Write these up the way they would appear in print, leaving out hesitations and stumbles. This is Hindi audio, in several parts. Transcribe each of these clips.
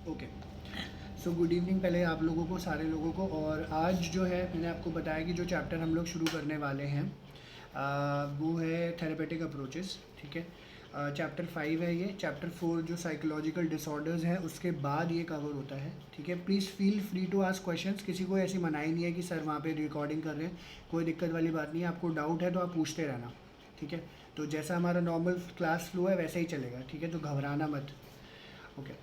ओके, सो गुड इवनिंग पहले आप लोगों को, सारे लोगों को। और आज जो है मैंने आपको बताया कि जो चैप्टर हम लोग शुरू करने वाले हैं वो है थेरेपेटिक अप्रोचेस। ठीक है, चैप्टर 5 है ये। चैप्टर 4 जो साइकोलॉजिकल डिसऑर्डर्स हैं उसके बाद ये कवर होता है। ठीक है, please feel free to ask questions. किसी को ऐसी मनाही नहीं है कि सर वहाँ पे रिकॉर्डिंग कर रहे हैं, कोई दिक्कत वाली बात नहीं है। आपको डाउट है तो आप पूछते रहना। ठीक है, तो जैसा हमारा नॉर्मल क्लास फ्लो है वैसे ही चलेगा। ठीक है, तो घबराना मत। ओके,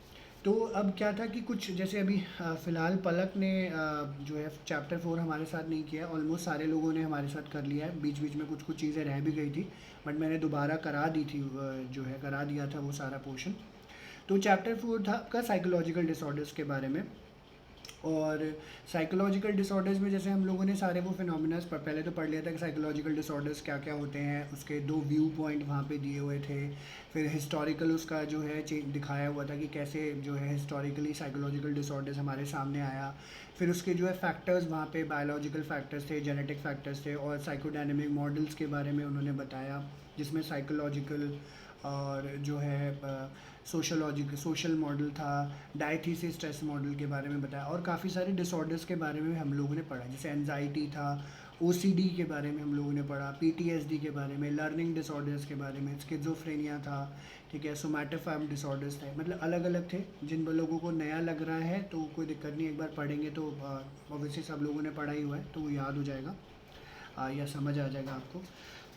तो अब क्या था कि कुछ जैसे अभी फ़िलहाल पलक ने जो है चैप्टर 4 हमारे साथ नहीं किया। ऑलमोस्ट सारे लोगों ने हमारे साथ कर लिया है। बीच बीच में कुछ कुछ चीज़ें रह भी गई थी, बट मैंने दोबारा करा दी थी, जो है करा दिया था वो सारा पोर्शन। तो चैप्टर 4 था आपका साइकोलॉजिकल डिसऑर्डर्स के बारे में। और साइकोलॉजिकल डिसऑर्डर्स में जैसे हम लोगों ने सारे वो फिनोमिनास पहले तो पढ़ लिया था कि साइकोलॉजिकल डिसऑर्डर्स क्या क्या होते हैं। उसके 2 व्यू पॉइंट वहाँ पे दिए हुए थे। फिर हिस्टोरिकल उसका जो है चेंज दिखाया हुआ था कि कैसे जो है हिस्टोरिकली साइकोलॉजिकल डिसऑर्डर्स हमारे सामने आया। फिर उसके जो है फैक्टर्स वहाँ पे बायोलॉजिकल फैक्टर्स थे, जेनेटिक फैक्टर्स थे, और साइकोडायनेमिक मॉडल्स के बारे में उन्होंने बताया, जिसमें साइकोलॉजिकल और जो है सोशल मॉडल था, डायथीसिस स्ट्रेस मॉडल के बारे में बताया, और काफ़ी सारे डिसऑर्डर्स के बारे में हम लोगों ने पढ़ा, जैसे एनजाइटी था, ओसीडी के बारे में हम लोगों ने पढ़ा, पीटीएसडी के बारे में, लर्निंग डिसऑर्डर्स के बारे में, स्किज़ोफ्रेनिया था। ठीक है, सोमैटोफॉर्म डिसऑर्डर्स थे, मतलब अलग अलग थे। जिन लोगों को नया लग रहा है तो कोई दिक्कत नहीं, एक बार पढ़ेंगे तो ऑब्वियसली सब लोगों ने पढ़ा ही हुआ है तो वो याद हो जाएगा, या समझ आ जाएगा आपको।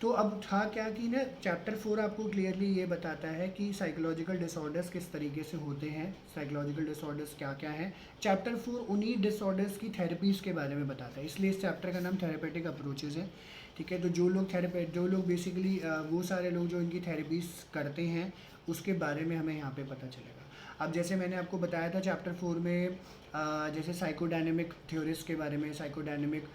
तो अब था क्या कि ना चैप्टर 4 आपको क्लियरली ये बताता है कि साइकोलॉजिकल डिसऑर्डर्स किस तरीके से होते हैं, साइकोलॉजिकल डिसऑर्डर्स क्या क्या हैं। चैप्टर 4 उन्हीं डिसऑर्डर्स की थेरेपीज़ के बारे में बताता है, इसलिए इस चैप्टर का नाम थेरेपेटिक अप्रोचेज़ है। ठीक है, तो जो लोग बेसिकली वो सारे लोग जो इनकी थेरेपीज़ करते हैं उसके बारे में हमें यहाँ पे पता चलेगा। अब जैसे मैंने आपको बताया था चैप्टर 4 में जैसे साइकोडायनेमिक थ्योरीज के बारे में, साइकोडायनेमिक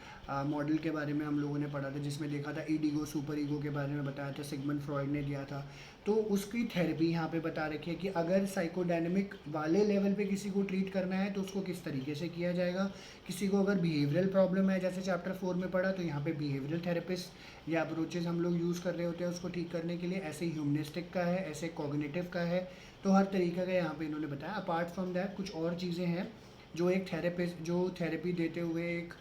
मॉडल के बारे में हम लोगों ने पढ़ा था, जिसमें देखा था ईडीगो सुपर ईगो के बारे में बताया था, सिगमंड फ्रॉइड ने दिया था। तो उसकी थेरेपी यहाँ पे बता रखी है कि अगर साइकोडायनेमिक वाले लेवल पे किसी को ट्रीट करना है तो उसको किस तरीके से किया जाएगा। किसी को अगर बिहेवियरल प्रॉब्लम है, जैसे चैप्टर 4 में पढ़ा, तो यहाँ पे बिहेवियरल थेरेपिस्ट या अप्रोचेज हम लोग यूज़ कर रहे होते हैं उसको ठीक करने के लिए। ऐसे ह्यूमनिस्टिक का है, ऐसे कॉग्निटिव का है, तो हर तरीके का यहाँ पे इन्होंने बताया। अपार्ट फ्रॉम दैट कुछ और चीज़ें हैं जो एक थेरेपिस्ट जो थेरेपी देते हुए एक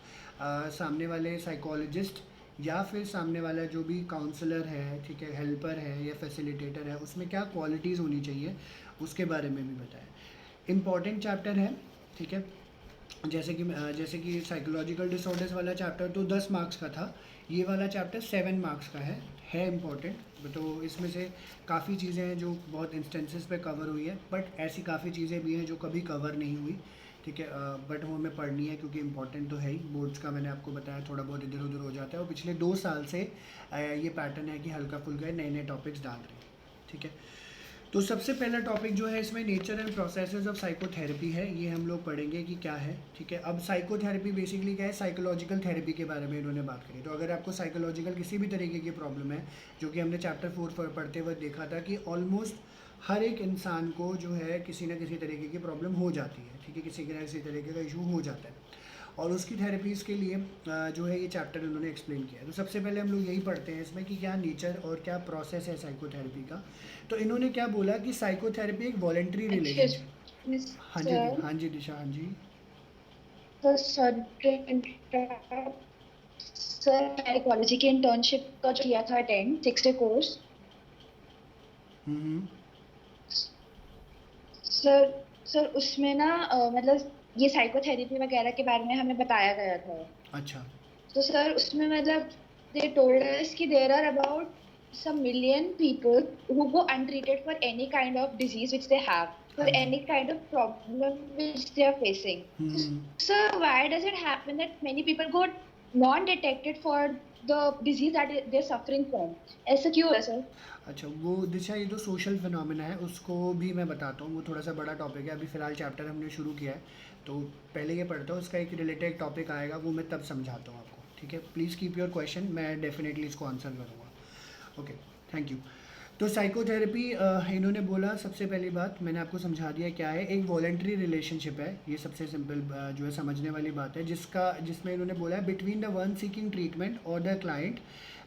सामने वाले साइकोलॉजिस्ट या फिर सामने वाला जो भी काउंसलर है, ठीक है, हेल्पर है या फैसिलिटेटर है, उसमें क्या क्वालिटीज़ होनी चाहिए उसके बारे में भी बताया। इम्पॉर्टेंट चैप्टर है। ठीक है, जैसे कि साइकोलॉजिकल डिसऑर्डर्स वाला चैप्टर तो 10 मार्क्स का था, ये वाला चैप्टर 7 मार्क्स का है इम्पॉर्टेंट। तो इसमें से काफ़ी चीज़ें हैं जो बहुत इंस्टेंसेस पे कवर हुई है, बट ऐसी काफ़ी चीज़ें भी हैं जो कभी कवर नहीं हुई। ठीक है, बट वो हमें पढ़नी है क्योंकि इम्पॉर्टेंट तो है ही। बोर्ड्स का मैंने आपको बताया थोड़ा बहुत इधर उधर हो जाता है, और पिछले 2 साल से ये पैटर्न है कि हल्का फुल्का नए नए टॉपिक्स डाल रहे हैं। ठीक है, तो सबसे पहला टॉपिक जो है इसमें nature and processes of psychotherapy है, ये हम लोग पढ़ेंगे कि क्या है। ठीक है, अब साइकोथेरेपी बेसिकली क्या है, साइकोलॉजिकल थेरेपी के बारे में इन्होंने बात करी। तो अगर आपको साइकोलॉजिकल किसी भी तरीके की प्रॉब्लम है, जो कि हमने चैप्टर 4 पढ़ते हुए देखा था कि ऑलमोस्ट हर एक इंसान को जो है किसी ना किसी तरीके की प्रॉब्लम हो जाती है। ठीक है, किसी ना किसी तरीके का इशू हो जाता है, और उसकी थेरेपीज़ के लिए जो है ये चैप्टर उन्होंने एक्सप्लेन किया है। तो सबसे पहले हम लोग यही पढ़ते हैं इसमें कि क्या नेचर और क्या प्रोसेस है साइकोथेरेपी का। तो इन्होंने क्या बोला कि साइकोथेरेपी एक वॉलेंट्री Excuse रिलेशनशिप। me, हाँ जी, sir. हाँ जी दिशा, हाँ जी। So sorry to interrupt. Sir मैंने कॉलेज की इंटर्नशिप का जो किया था अटेंड 6 डे कोर्स। हम्म। सर सर उसमें ना मतलब ये साइकोथेरेपी वगैरह के बारे में हमें बताया गया था। अच्छा। तो सर उसमें मतलब दे टोल्ड अस कि there are about some million people who go untreated for any kind of disease which they have, for हाँ जी। any kind of problem which they are facing. So, hmm. sir, why does it happen that many people go non-detected for the disease that they're suffering from? ऐसा क्यों है सर? अच्छा, वो दिशा ये जो सोशल फिनोमेना है उसको भी मैं बताता हूँ, वो थोड़ा सा बड़ा टॉपिक है। अभी फ़िलहाल चैप्टर हमने शुरू किया है, तो पहले ये पढ़ता हूँ, उसका एक रिलेटेड टॉपिक आएगा वो मैं तब समझाता हूँ आपको। ठीक है, प्लीज़ कीप योर क्वेश्चन, मैं डेफिनेटली इसको आंसर करूँगा। Okay, thank you. तो साइकोथेरेपी इन्होंने बोला, सबसे पहली बात मैंने आपको समझा दिया क्या है, एक वॉलेंट्री रिलेशनशिप है। ये सबसे सिंपल जो है समझने वाली बात है, जिसमें इन्होंने बोला है between the one seeking treatment और द क्लाइंट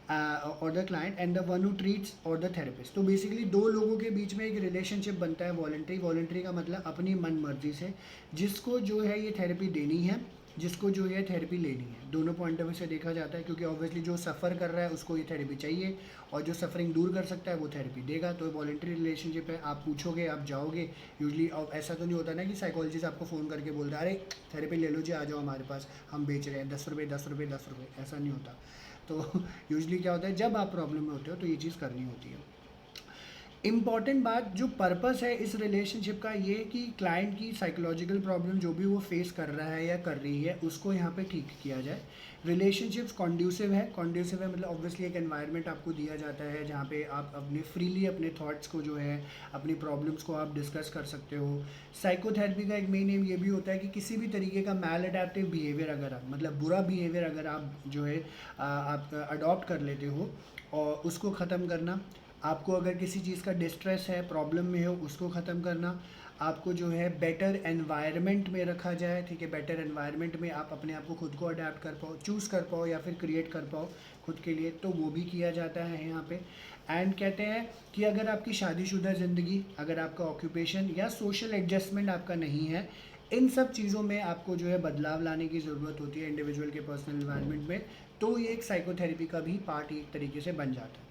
और the client and the one who treats और द थेरेपिस्ट। तो बेसिकली दो लोगों के बीच में एक रिलेशनशिप बनता है वॉलंटरी। वॉलंटरी का मतलब अपनी मन मर्जी से जिसको जो है ये थेरेपी देनी है, जिसको जो है थेरेपी लेनी है, दोनों पॉइंट ऑफ व्यू से देखा जाता है। क्योंकि ऑब्वियसली जो सफ़र कर रहा है उसको ये थेरेपी चाहिए और जो सफरिंग दूर कर सकता है वो थेरेपी देगा। तो वॉलंटरी रिलेशनशिप है, आप पूछोगे, आप जाओगे। यूजली ऐसा तो नहीं होता ना कि साइकोलॉजिस्ट आपको फ़ोन करके बोलता है अरे थेरेपी ले लो जी, आ जाओ हमारे पास, हम बेच रहे हैं 10 रुपये 10 रुपये 10 रुपये, ऐसा नहीं होता। तो यूजली क्या होता है, जब आप प्रॉब्लम में होते हो तो ये चीज़ करनी होती है। इम्पॉर्टेंट बात, जो पर्पस है इस रिलेशनशिप का, ये कि क्लाइंट की साइकोलॉजिकल प्रॉब्लम जो भी वो फेस कर रहा है या कर रही है उसको यहाँ पे ठीक किया जाए। रिलेशनशिप्स कॉन्ड्यूसिव है। कॉन्ड्यूसिव है मतलब ऑब्वियसली एक एनवायरनमेंट आपको दिया जाता है जहाँ पे आप अपने फ्रीली अपने थॉट्स को जो है, अपनी प्रॉब्लम्स को आप डिस्कस कर सकते हो। साइकोथेरेपी का एक मेन एम ये भी होता है कि किसी भी तरीके का मैल अडेप्टिव बिहेवियर अगर आप, मतलब बुरा बिहेवियर अगर आप जो है आप अडॉप्ट कर लेते हो और उसको ख़त्म करना। आपको अगर किसी चीज़ का डिस्ट्रेस है, प्रॉब्लम में हो, उसको ख़त्म करना। आपको जो है बेटर एनवायरनमेंट में रखा जाए, ठीक है, बेटर एनवायरनमेंट में आप अपने आप को खुद को अडेप्ट कर पाओ, चूज़ कर पाओ या फिर क्रिएट कर पाओ खुद के लिए, तो वो भी किया जाता है यहाँ पे। एंड कहते हैं कि अगर आपकी शादीशुदा ज़िंदगी, अगर आपका ऑक्यूपेशन या सोशल एडजस्टमेंट आपका नहीं है, इन सब चीज़ों में आपको जो है बदलाव लाने की ज़रूरत होती है इंडिविजुअल के पर्सनल एनवायरनमेंट में, तो ये एक साइकोथेरेपी का भी पार्ट एक तरीके से बन जाता है।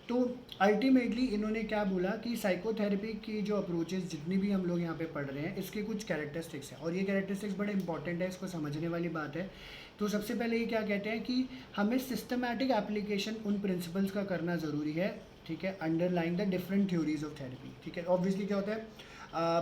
तो अल्टीमेटली इन्होंने क्या बोला कि साइकोथेरेपी की जो अप्रोचेस जितनी भी हम लोग यहाँ पे पढ़ रहे हैं, इसके कुछ कैरेक्टरिस्टिक्स हैं और ये कैरेक्टरिस्टिक्स बड़े इंपॉर्टेंट है, इसको समझने वाली बात है। तो सबसे पहले ये क्या कहते हैं कि हमें सिस्टमैटिक एप्लीकेशन उन प्रिंसिपल्स का करना ज़रूरी है, ठीक है, underline the different theories of therapy, ठीक है। ऑब्वियसली क्या होता है,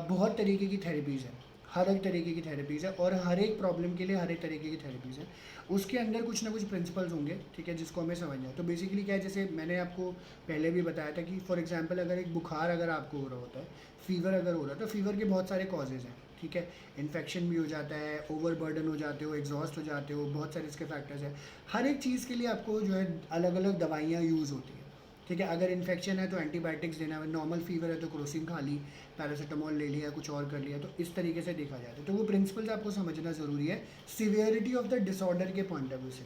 बहुत तरीके की थेरेपीज़ हैं, हर एक तरीके की थेरेपीज़ है और हर एक प्रॉब्लम के लिए हर एक तरीके की थेरेपीज़ है। उसके अंदर कुछ ना कुछ प्रिंसिपल्स होंगे, ठीक है, जिसको हमें समझना है। तो बेसिकली क्या है, जैसे मैंने आपको पहले भी बताया था कि फॉर एग्जांपल अगर एक बुखार अगर आपको हो रहा होता है, फीवर अगर हो रहा है, तो फीवर के बहुत सारे कॉजेज़ हैं, ठीक है। इन्फेक्शन भी हो जाता है, ओवर बर्डन हो जाते हो, एग्जॉस्ट हो जाते हो, बहुत सारे इसके फैक्टर्स हैं। हर एक चीज़ के लिए आपको जो है अलग अलग दवाइयाँ यूज़ होती हैं, ठीक है। अगर इन्फेक्शन है तो एंटीबायोटिक्स देना है, नॉर्मल फीवर है तो क्रोसिन खा ली, पैरासीटामोल ले लिया, कुछ और कर लिया, तो इस तरीके से देखा जाता है। तो वो प्रिंसिपल्स आपको समझना ज़रूरी है सीवियरिटी ऑफ द डिसऑर्डर के पॉइंट ऑफ व्यू से।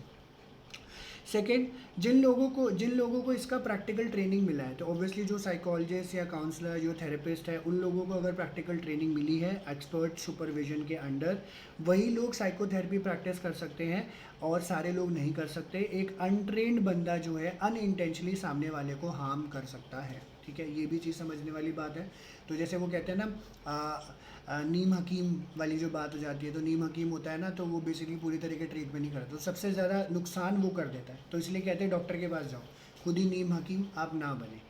सेकेंड, जिन लोगों को इसका प्रैक्टिकल ट्रेनिंग मिला है, तो ऑब्वियसली जो साइकोलॉजिस्ट या काउंसलर, जो थेरेपिस्ट है, उन लोगों को अगर प्रैक्टिकल ट्रेनिंग मिली है एक्सपर्ट सुपरविजन के अंडर, वही लोग साइकोथेरेपी प्रैक्टिस कर सकते हैं और सारे लोग नहीं कर सकते। एक अनट्रेंड बंदा जो है अनइंटेंशनली सामने वाले को हार्म कर सकता है, ठीक है, ये भी चीज़ समझने वाली बात है। तो जैसे वो कहते हैं ना नीम हकीम वाली जो बात हो जाती है, तो नीम हकीम होता है ना, तो वो बेसिकली पूरी तरह के ट्रीटमेंट नहीं करता, तो सबसे ज़्यादा नुकसान वो कर देता है। तो इसलिए कहते हैं डॉक्टर के पास जाओ, खुद ही नीम हकीम आप ना बने,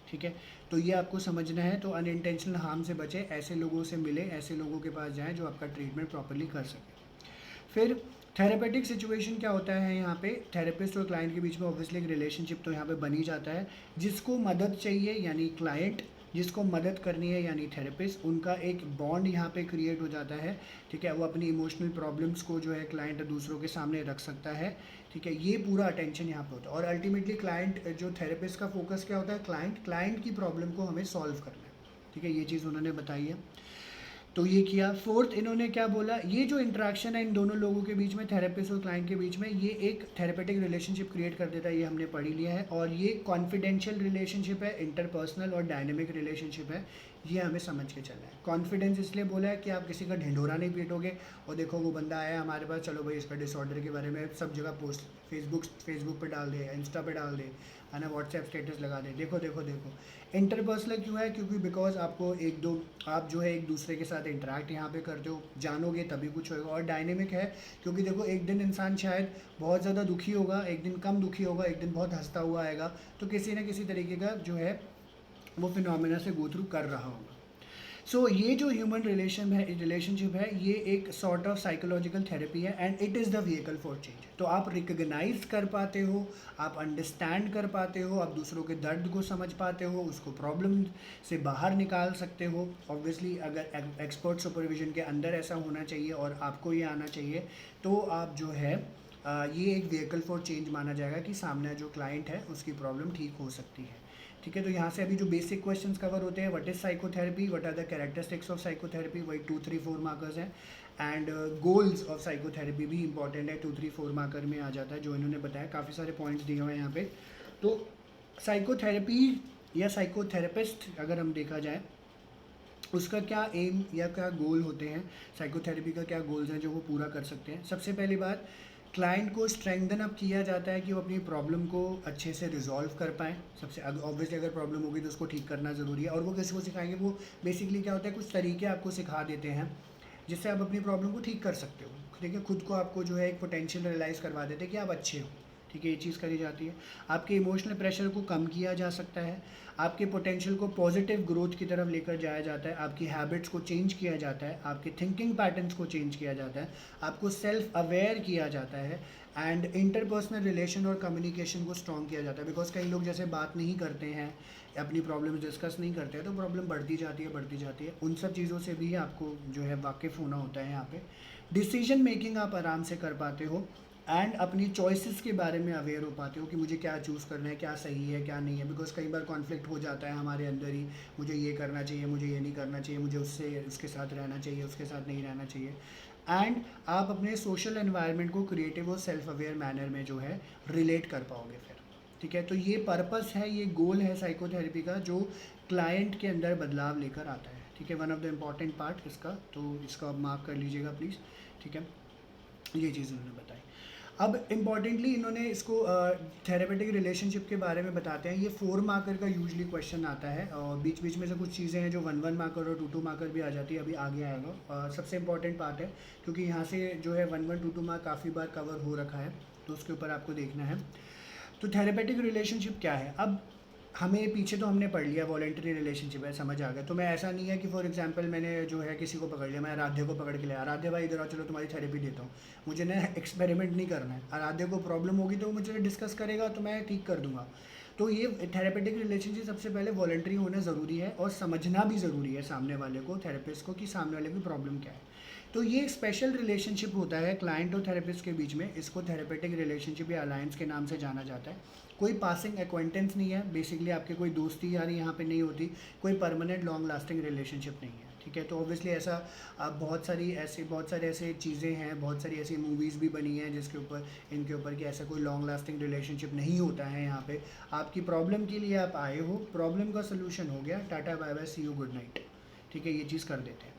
ठीक है। तो ये आपको समझना है। तो अनइंटेंशनल हार्म से बचे, ऐसे लोगों से मिले, ऐसे लोगों के पास जाएँ जो आपका ट्रीटमेंट प्रॉपरली कर सके। फिर थेरेपेटिक सिचुएशन क्या होता है यहाँ पे, थेरेपिस्ट और क्लाइंट के बीच में ऑब्वियसली एक रिलेशनशिप तो यहाँ पे बन ही जाता है। जिसको मदद चाहिए यानी क्लाइंट, जिसको मदद करनी है यानी थेरेपिस्ट, उनका एक बॉन्ड यहाँ पे क्रिएट हो जाता है, ठीक है। वो अपनी इमोशनल प्रॉब्लम्स को जो है क्लाइंट दूसरों के सामने रख सकता है, ठीक है। ये पूरा अटेंशन यहाँ पे होता है और अल्टीमेटली क्लाइंट, जो थेरेपिस्ट का फोकस क्या होता है, क्लाइंट की प्रॉब्लम को हमें सॉल्व करना है, ठीक है। ये चीज़ उन्होंने बताई है, तो ये किया। फोर्थ इन्होंने क्या बोला, ये जो इंटरेक्शन है इन दोनों लोगों के बीच में, थेरेपिस्ट और क्लाइंट के बीच में, ये एक थेरेपेटिक रिलेशनशिप क्रिएट कर देता है, ये हमने पढ़ ही लिया है। और ये कॉन्फिडेंशियल रिलेशनशिप है, इंटरपर्सनल और डायनेमिक रिलेशनशिप है, ये हमें समझ के चलना है। कॉन्फिडेंस इसलिए बोला है कि आप किसी का ढिंढोरा नहीं पीटोगे और देखो वो बंदा आया हमारे पास, चलो भाई इसका डिसऑर्डर के बारे में सब जगह पोस्ट, फेसबुक पे डाल दे, इंस्टा पे डाल दे, है ना, व्हाट्सएप स्टेटस लगा दे, देखो देखो देखो। इंटरपर्सनल क्यों है, क्योंकि बिकॉज आपको आप जो है एक दूसरे के साथ इंटरेक्ट यहाँ पे करते हो, जानोगे तभी कुछ होगा। और डायनेमिक है क्योंकि देखो एक दिन इंसान शायद बहुत ज़्यादा दुखी होगा, एक दिन कम दुखी होगा, एक दिन बहुत हंसता हुआ आएगा, तो किसी न किसी तरीके का जो है वो फिनोमेना से गो थ्रू कर रहा होगा। सो ये जो ह्यूमन रिलेशनशिप है, ये एक सॉर्ट ऑफ साइकोलॉजिकल थेरेपी है and it is the vehicle for change. तो आप रिकग्नाइज कर पाते हो, आप अंडरस्टैंड कर पाते हो, आप दूसरों के दर्द को समझ पाते हो, उसको प्रॉब्लम से बाहर निकाल सकते हो। ऑब्वियसली अगर एक्सपर्ट सुपरविजन के अंदर ऐसा होना चाहिए और आपको ये आना चाहिए, तो आप जो है ये एक व्हीकल फॉर चेंज माना जाएगा कि सामने जो क्लाइंट है उसकी प्रॉब्लम ठीक हो सकती है। ठीक है। तो यहाँ से अभी जो बेसिक क्वेश्चंस कवर होते हैं, what is psychotherapy, what are the characteristics of psychotherapy, वही 2 3 4 मार्कर्स हैं। एंड गोल्स ऑफ साइकोथेरेपी भी इंपॉर्टेंट है, 2 3 4 मार्कर में आ जाता है, जो इन्होंने बताया। काफ़ी सारे पॉइंट्स दिए हुए हैं यहाँ पे। तो साइकोथेरेपी या साइकोथेरेपिस्ट अगर हम देखा जाए, उसका क्या एम या क्या गोल होते हैं, साइकोथेरेपी का क्या गोल्स हैं जो वो पूरा कर सकते हैं। सबसे पहली बात, क्लाइंट को स्ट्रेंथन अप किया जाता है कि वो अपनी प्रॉब्लम को अच्छे से रिजॉल्व कर पाएँ। सबसे ऑब्वियसली अगर प्रॉब्लम होगी तो उसको ठीक करना ज़रूरी है। और वो किसी को सिखाएंगे, वो बेसिकली क्या होता है, कुछ तरीके आपको सिखा देते हैं जिससे आप अपनी प्रॉब्लम को ठीक कर सकते हो। ठीक है, खुद को आपको जो है एक पोटेंशियल रियलाइज़ करवा देते हैं कि आप अच्छे हो। ठीक है, ये चीज़ करी जाती है। आपके इमोशनल प्रेशर को कम किया जा सकता है, आपके पोटेंशियल को पॉजिटिव ग्रोथ की तरफ लेकर जाया जाता है, आपकी हैबिट्स को चेंज किया जाता है, आपके थिंकिंग पैटर्न्स को चेंज किया जाता है, आपको सेल्फ अवेयर किया जाता है, एंड इंटरपर्सनल रिलेशन और कम्युनिकेशन को स्ट्रॉन्ग किया जाता है। बिकॉज कई लोग जैसे बात नहीं करते हैं, अपनी प्रॉब्लम्स डिस्कस नहीं करते हैं, तो प्रॉब्लम बढ़ती जाती है। उन सब चीज़ों से भी आपको जो है वाकिफ़ होना होता है यहाँ पे। डिसीजन मेकिंग आप आराम से कर पाते हो, एंड अपनी चॉइसेस के बारे में अवेयर हो पाते हो कि मुझे क्या चूज़ करना है, क्या सही है क्या नहीं है। बिकॉज कई बार कॉन्फ्लिक्ट हो जाता है हमारे अंदर ही, मुझे ये करना चाहिए, मुझे ये नहीं करना चाहिए, मुझे उसके साथ रहना चाहिए, उसके साथ नहीं रहना चाहिए। एंड आप अपने सोशल एनवायरनमेंट को क्रिएटिव और सेल्फ अवेयर मैनर में जो है रिलेट कर पाओगे फिर। ठीक है, तो ये पर्पस है, ये गोल है साइकोथेरेपी का, जो क्लाइंट के अंदर बदलाव लेकर आता है। ठीक है, one of the important part इसका, तो इसका आप मार्क कर लीजिएगा प्लीज़। ठीक है, ये चीज़ उन्होंने बताई। अब इम्पॉर्टेंटली इन्होंने इसको थेरेपेटिक रिलेशनशिप के बारे में बताते हैं। ये 4 मार्कर का यूजली क्वेश्चन आता है, और बीच बीच में से कुछ चीज़ें हैं जो 1 1 मार्कर और 2 2 मार्कर भी आ जाती है, अभी आगे आएगा। सबसे इम्पॉर्टेंट पार्ट है, क्योंकि यहाँ से जो है 1 1 2 2 मार्क काफ़ी बार कवर हो रखा है, तो उसके ऊपर आपको देखना है। तो थेरेपेटिक रिलेशनशिप क्या है, अब हमें पीछे तो हमने पढ़ लिया वॉलेंटरी रिलेशनशिप है, समझ आ गया। तो मैं ऐसा नहीं है कि फॉर एग्जांपल मैंने जो है किसी को पकड़ लिया, मैं आराध्य को पकड़ के लिया, आराध्य भाई इधर आओ, चलो तुम्हारी थेरेपी देता हूँ। मुझे ना एक्सपेरिमेंट नहीं करना है, आराध्य को प्रॉब्लम होगी तो वो मुझे डिस्कस करेगा तो मैं ठीक कर दूंगा। तो ये थेरेपेटिक रिलेशनशिप सबसे पहले वॉलेंटरी होना ज़रूरी है, और समझना भी ज़रूरी है सामने वाले को, थेरेपिस्ट को, कि सामने वाले की प्रॉब्लम क्या है। तो ये एक स्पेशल रिलेशनशिप होता है क्लाइंट और थेरेपिस्ट के बीच में। इसको थेरेपेटिक रिलेशनशिप या अलायंस के नाम से जाना जाता है। कोई पासिंग एक्वेंटेंस नहीं है, बेसिकली आपके कोई दोस्ती यारी यहाँ पे नहीं होती, कोई परमानेंट लॉन्ग लास्टिंग रिलेशनशिप नहीं है। ठीक है, तो ऑब्वियसली ऐसा बहुत सारे ऐसे चीज़ें हैं, बहुत सारी ऐसी मूवीज़ भी बनी हैं जिसके ऊपर, इनके ऊपर, कि ऐसा कोई लॉन्ग लास्टिंग रिलेशनशिप नहीं होता है। यहाँ पे आपकी प्रॉब्लम के लिए आप आए हो, प्रॉब्लम का सोल्यूशन हो गया, tata bye bye, see you, good night. ठीक है, ये चीज़ कर देते हैं।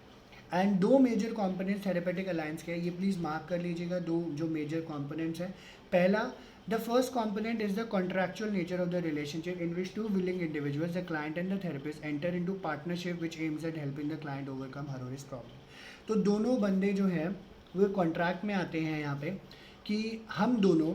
And 2 major components therapeutic alliance के हैं, ये प्लीज़ मार्क कर लीजिएगा। 2 जो मेजर कंपोनेंट्स हैं, पहला, the first component is the contractual nature of the relationship in which 2 willing individuals, the client and the therapist, enter into partnership which aims at helping the client overcome her or his problem. तो दोनों बंदे जो हैं वो कॉन्ट्रैक्ट में आते हैं यहाँ पे, कि हम दोनों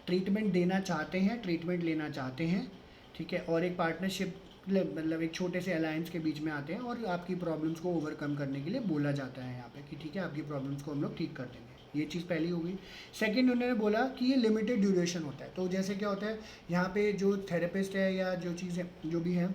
ट्रीटमेंट देना चाहते हैं, ट्रीटमेंट लेना चाहते हैं। ठीक है, और एक पार्टनरशिप, मतलब एक छोटे से अलायंस के बीच में आते हैं, और आपकी प्रॉब्लम्स को ओवरकम करने के लिए बोला जाता है यहाँ पे कि ठीक है, आपकी प्रॉब्लम्स को हम लोग ठीक कर देंगे। ये चीज़ पहली हो गई। सेकंड, उन्होंने बोला कि ये लिमिटेड ड्यूरेशन होता है। तो जैसे क्या होता है, यहाँ पे जो थेरेपिस्ट है या जो चीज़ है, जो भी है,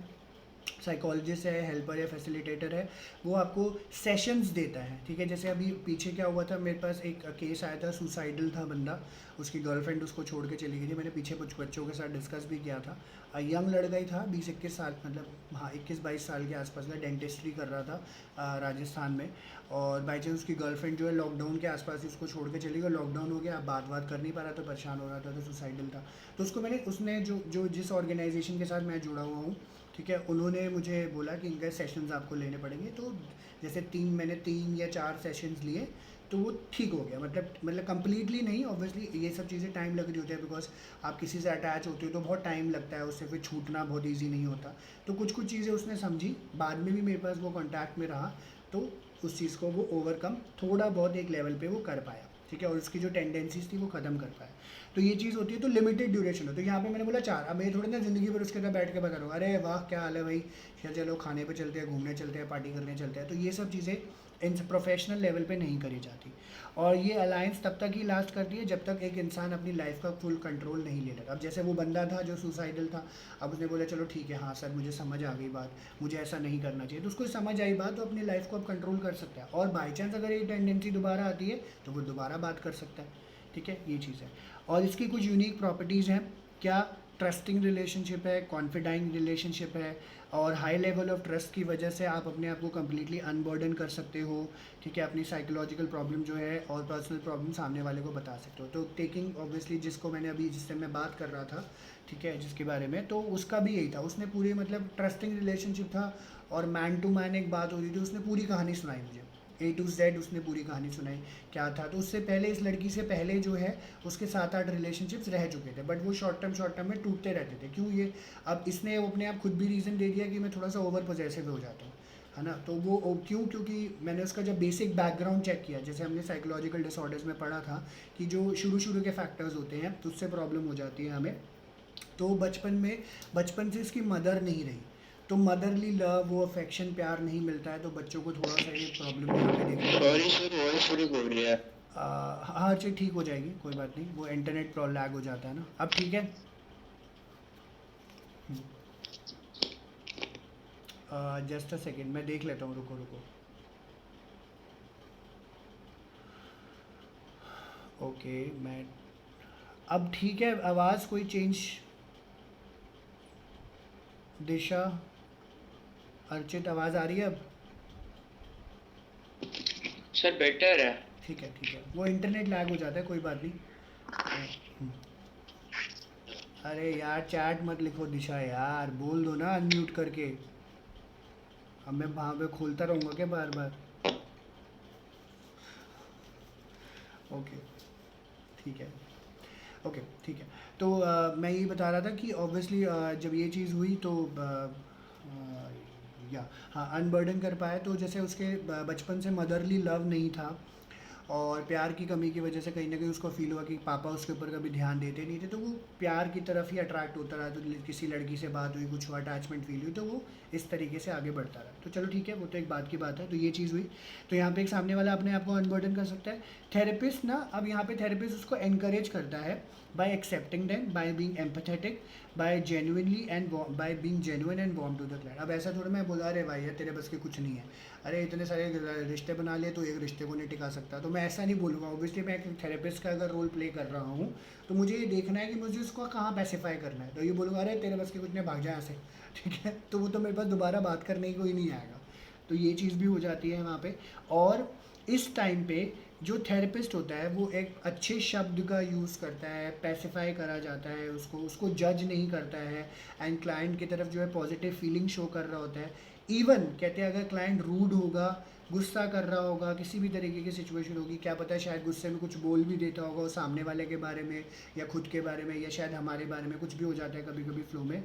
साइकोलॉजिस्ट है, हेल्पर है, फैसिलिटेटर है, वो आपको सेशंस देता है। ठीक है, जैसे अभी पीछे क्या हुआ था, मेरे पास एक केस आया था, सुसाइडल था बंदा, उसकी गर्लफ्रेंड उसको छोड़ के चली गई थी। मैंने पीछे कुछ बच्चों के साथ डिस्कस भी किया था। यंग लड़का ही था, 20 21 साल, मतलब हाँ 21 22 साल के आसपास का, डेंटिस्ट्री कर रहा था राजस्थान में। और बाई चांस उसकी गर्लफ्रेंड जो है लॉकडाउन के आसपास ही उसको छोड़ के चली गई। लॉकडाउन हो गया, बात कर नहीं पा रहा था, परेशान हो रहा था, तो सुसाइडल था। तो उसने जो जिस ऑर्गेनाइजेशन के साथ मैं जुड़ा हुआ हूँ, ठीक है, उन्होंने मुझे बोला कि इनके सेशंस आपको लेने पड़ेंगे। तो जैसे मैंने 3 या 4 सेशंस लिए, तो वो ठीक हो गया। मतलब कंप्लीटली नहीं, ऑब्वियसली ये सब चीज़ें टाइम लग रही होती है, बिकॉज आप किसी से अटैच होते हो तो बहुत टाइम लगता है, उससे फिर छूटना बहुत ईजी नहीं होता। तो कुछ चीज़ें उसने समझी, बाद में भी मेरे पास वो कॉन्टैक्ट में रहा, तो उस चीज़ को वो ओवरकम थोड़ा बहुत एक लेवल पे वो कर पाया। ठीक है, और उसकी जो टेंडेंसीज थी वो ख़त्म कर पाया। तो ये चीज़ होती है। तो लिमिटेड ड्यूरेशन हो, तो यहाँ पे मैंने बोला 4। अब मैं थोड़ी ना ज़िंदगी भर उसके साथ बैठ के बता रहा हूँ, अरे वाह क्या हाल है भाई, चलो खाने पे चलते हैं, घूमने चलते हैं, पार्टी करने चलते हैं। तो ये सब चीज़ें इन प्रोफेशनल लेवल पे नहीं करी जाती। और ये अलायंस तब तक ही लास्ट करती है जब तक एक इंसान अपनी लाइफ का फुल कंट्रोल नहीं ले लेता। अब जैसे वो बंदा था जो सुसाइडल था, अब उसने बोला चलो ठीक है, हाँ सर मुझे समझ आ गई बात, मुझे ऐसा नहीं करना चाहिए, तो उसको समझ आई बात, तो अपनी लाइफ को अब कंट्रोल कर सकता है। और बाई चांस अगर ये टेंडेंसी दोबारा आती है तो वो दोबारा बात कर सकता है। ठीक है, ये चीज़ है। और इसकी कुछ यूनिक प्रॉपर्टीज़ हैं। क्या ट्रस्टिंग रिलेशनशिप है, कॉन्फिडाइंग रिलेशनशिप है, और हाई लेवल ऑफ ट्रस्ट की वजह से आप अपने आप को कम्प्लीटली अनबर्डन कर सकते हो, ठीक है, अपनी साइकोलॉजिकल प्रॉब्लम जो है और पर्सनल प्रॉब्लम सामने वाले को बता सकते हो। तो टेकिंग ऑब्वियसली जिसको मैंने अभी जिससे मैं बात कर रहा था, ठीक है, जिसके बारे में, तो उसका भी यही था, उसने पूरी मतलब ट्रस्टिंग रिलेशनशिप था और मैन टू मैन एक बात हो रही थी, उसने पूरी कहानी सुनाई मुझे, ए टू जेड उसने पूरी कहानी सुनाई क्या था। तो उससे पहले इस लड़की से पहले जो है उसके 7-8 रिलेशनशिप्स रह चुके थे, बट वो शॉर्ट टर्म में टूटते रहते थे। क्यों ये, अब इसने वो अपने आप खुद भी रीज़न दे दिया कि मैं थोड़ा सा ओवर पॉजेसिव हो जाता हूँ, है ना। तो वो क्यों, क्योंकि मैंने उसका जब बेसिक बैकग्राउंड चेक किया, जैसे हमने साइकोलॉजिकल डिसऑर्डर्स में पढ़ा था कि जो शुरू के फैक्टर्स होते हैं तो उससे प्रॉब्लम हो जाती है हमें। तो बचपन से इसकी मदर नहीं रही, तो मदरली लव, वो अफेक्शन, प्यार नहीं मिलता है, तो बच्चों को थोड़ा सा ये प्रॉब्लम यहाँ पे देखने को सॉरी मिलती है। सर, वॉइस थोड़ी बोल रही है। हाँ चीज़ ठीक हो जाएगी, कोई बात नहीं, वो इंटरनेट पर लैग हो जाता है ना। अब ठीक है। जस्ट अ सेकेंड, मैं देख लेता हूँ, रुको रुको। ओके, मैं अब ठीक है, आवाज़ कोई चेंज, दिशा, अर्चित, आवाज़ आ रही है अब? सर बेटर है। ठीक है ठीक है, वो इंटरनेट लैग हो जाता है, कोई बात नहीं। हम्म, अरे यार चैट मत लिखो दिशा यार, बोल दो ना अनम्यूट करके, अब मैं वहाँ पे खोलता रहूँगा क्या बार बार। ओके ठीक है, ओके ठीक है। तो मैं ये बता रहा था कि ऑब्वियसली जब ये चीज़ हुई तो या हाँ, अनबर्डन कर पाया, तो जैसे उसके बचपन से मदरली लव नहीं था और प्यार की कमी की वजह से कहीं ना कहीं उसको फील हुआ कि पापा उसके ऊपर कभी ध्यान देते नहीं थे, तो वो प्यार की तरफ ही अट्रैक्ट होता रहा। तो किसी लड़की से बात हुई, कुछ अटैचमेंट फील हुई, तो वो इस तरीके से आगे बढ़ता रहा। तो चलो ठीक है, वो तो एक बात की बात है, तो ये चीज़ हुई। तो यहाँ पे एक सामने वाला अपने आप को अनबर्डन कर सकता है। थेरेपिस्ट ना, अब यहाँ पे थेरेपिस्ट उसको एनकरेज करता है by accepting them, by being empathetic, by genuinely and by being genuine and warm to the client. अब ऐसा थोड़ा मैं बोला, अरे भाई यार तेरे बस के कुछ नहीं है, अरे इतने सारे रिश्ते बना लिए तो एक रिश्ते को नहीं टिका सकता, तो मैं ऐसा नहीं बोलूँगा। ऑब्वियसली मैं एक थेरेपिस्ट का अगर रोल प्ले कर रहा हूँ तो मुझे ये देखना है कि मुझे उसको कहाँ पैसिफाई करना है। तो ये बोलूँगा अरे तेरे बस के कुछ नहीं, भाग जाए ऐसे, ठीक है, तो वो तो मेरे पास दोबारा बात करने की कोई नहीं आएगा। तो ये चीज़ भी हो जाती है वहाँ पे। और इस टाइम पे जो थेरेपिस्ट होता है वो एक अच्छे शब्द का यूज़ करता है, पैसिफाई करा जाता है उसको, उसको जज नहीं करता है, एंड क्लाइंट की तरफ जो है पॉजिटिव फीलिंग शो कर रहा होता है। इवन कहते हैं अगर क्लाइंट रूड होगा, गुस्सा कर रहा होगा, किसी भी तरीके की सिचुएशन होगी, क्या पता है शायद गुस्से में कुछ बोल भी देता होगा वो सामने वाले के बारे में या खुद के बारे में या शायद हमारे बारे में, कुछ भी हो जाता है कभी कभी फ्लो में।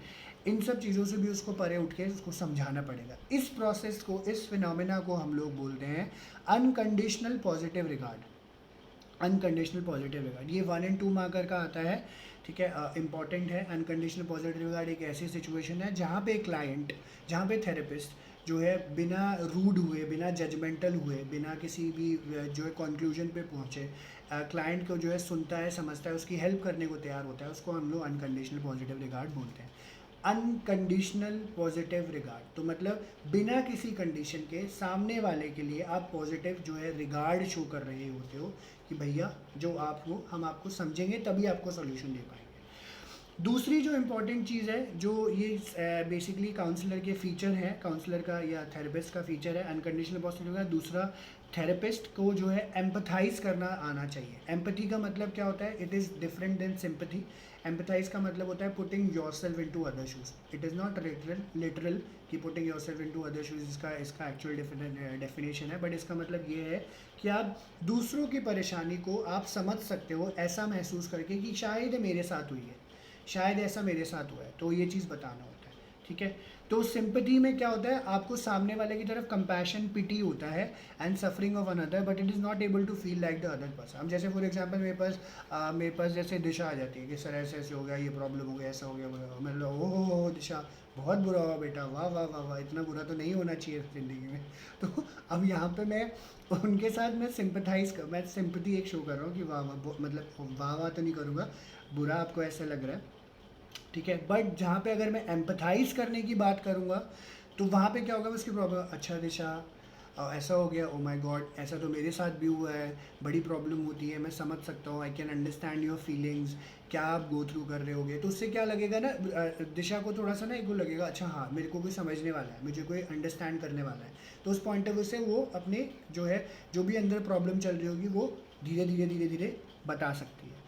इन सब चीज़ों से भी उसको परे उठ के उसको समझाना पड़ेगा। इस प्रोसेस को, इस फिनोमेना को हम लोग बोलते हैं unconditional positive regard. Unconditional positive regard ये 1 and 2 मार्कर का आता है, ठीक है, इंपॉर्टेंट है। अनकंडीशनल पॉजिटिव रिगार्ड एक ऐसी सिचुएशन है जहाँ पे क्लाइंट, जहाँ पे थेरेपिस्ट जो है बिना रूड हुए, बिना जजमेंटल हुए, बिना किसी भी जो है कंक्लूजन पे पहुँचे, क्लाइंट को जो है सुनता है, समझता है, उसकी हेल्प करने को तैयार होता है, उसको हम लोग अनकंडीशनल पॉजिटिव रिगार्ड बोलते हैं। अनकंडीशनल पॉजिटिव रिगार्ड तो मतलब बिना किसी कंडीशन के सामने वाले के लिए आप पॉजिटिव जो है रिगार्ड शो कर रहे होते हो कि भैया जो आप हो हम आपको समझेंगे तभी आपको सॉल्यूशन दे पाएंगे। दूसरी जो इम्पॉर्टेंट चीज़ है, जो ये बेसिकली काउंसलर के फीचर है, काउंसलर का या थेरेपिस्ट का फीचर है अनकंडीशनल पॉजिटिव का। दूसरा, थेरेपिस्ट को जो है एम्पथाइज करना आना चाहिए। एम्पथी का मतलब क्या होता है? It is different than sympathy. Empathize का मतलब होता है putting yourself into other shoes. It is not literal कि putting yourself into other shoes इसका एक्चुअल डेफिनेशन है, बट इसका मतलब ये है कि आप दूसरों की परेशानी को आप समझ सकते हो ऐसा महसूस करके कि शायद मेरे साथ हुई है, शायद ऐसा मेरे साथ हुआ है, तो ये चीज़ बताना होता है, ठीक है। तो सिंपैथी में क्या होता है? आपको सामने वाले की तरफ कंपैशन, पिटी होता है and suffering of another, but it is not able to feel like the other person. हम जैसे फॉर एग्जांपल मेरे पास जैसे दिशा आ जाती है कि सर ऐसे ऐसे हो गया, ये प्रॉब्लम हो गया, ऐसा हो गया, मतलब ओहो दिशा बहुत बुरा हुआ बेटा, वाह वाह वाह वाह, इतना बुरा तो नहीं होना चाहिए ज़िंदगी में। तो अब यहाँ पे मैं उनके साथ मैं मैं सिंपैथी एक शो कर रहा हूँ कि वाह वाह, मतलब वाह वाह तो नहीं करूँगा, बुरा आपको ऐसा लग रहा है, ठीक है। बट जहाँ पे अगर मैं एम्पथाइज करने की बात करूँगा तो वहाँ पे क्या होगा? उसकी प्रॉब्लम, अच्छा दिशा ऐसा हो गया, ओ माय गॉड ऐसा तो मेरे साथ भी हुआ है, बड़ी प्रॉब्लम होती है, मैं समझ सकता हूँ, I can understand your feelings, क्या आप गो थ्रू कर रहे होगे। तो उससे क्या लगेगा ना, दिशा को थोड़ा सा ना एक वो लगेगा, अच्छा हाँ मेरे को कोई समझने वाला है, मुझे कोई अंडरस्टैंड करने वाला है। तो उस पॉइंट ऑफ व्यू से वो अपने जो है जो भी अंदर प्रॉब्लम चल रही होगी वो धीरे धीरे धीरे धीरे बता सकती है।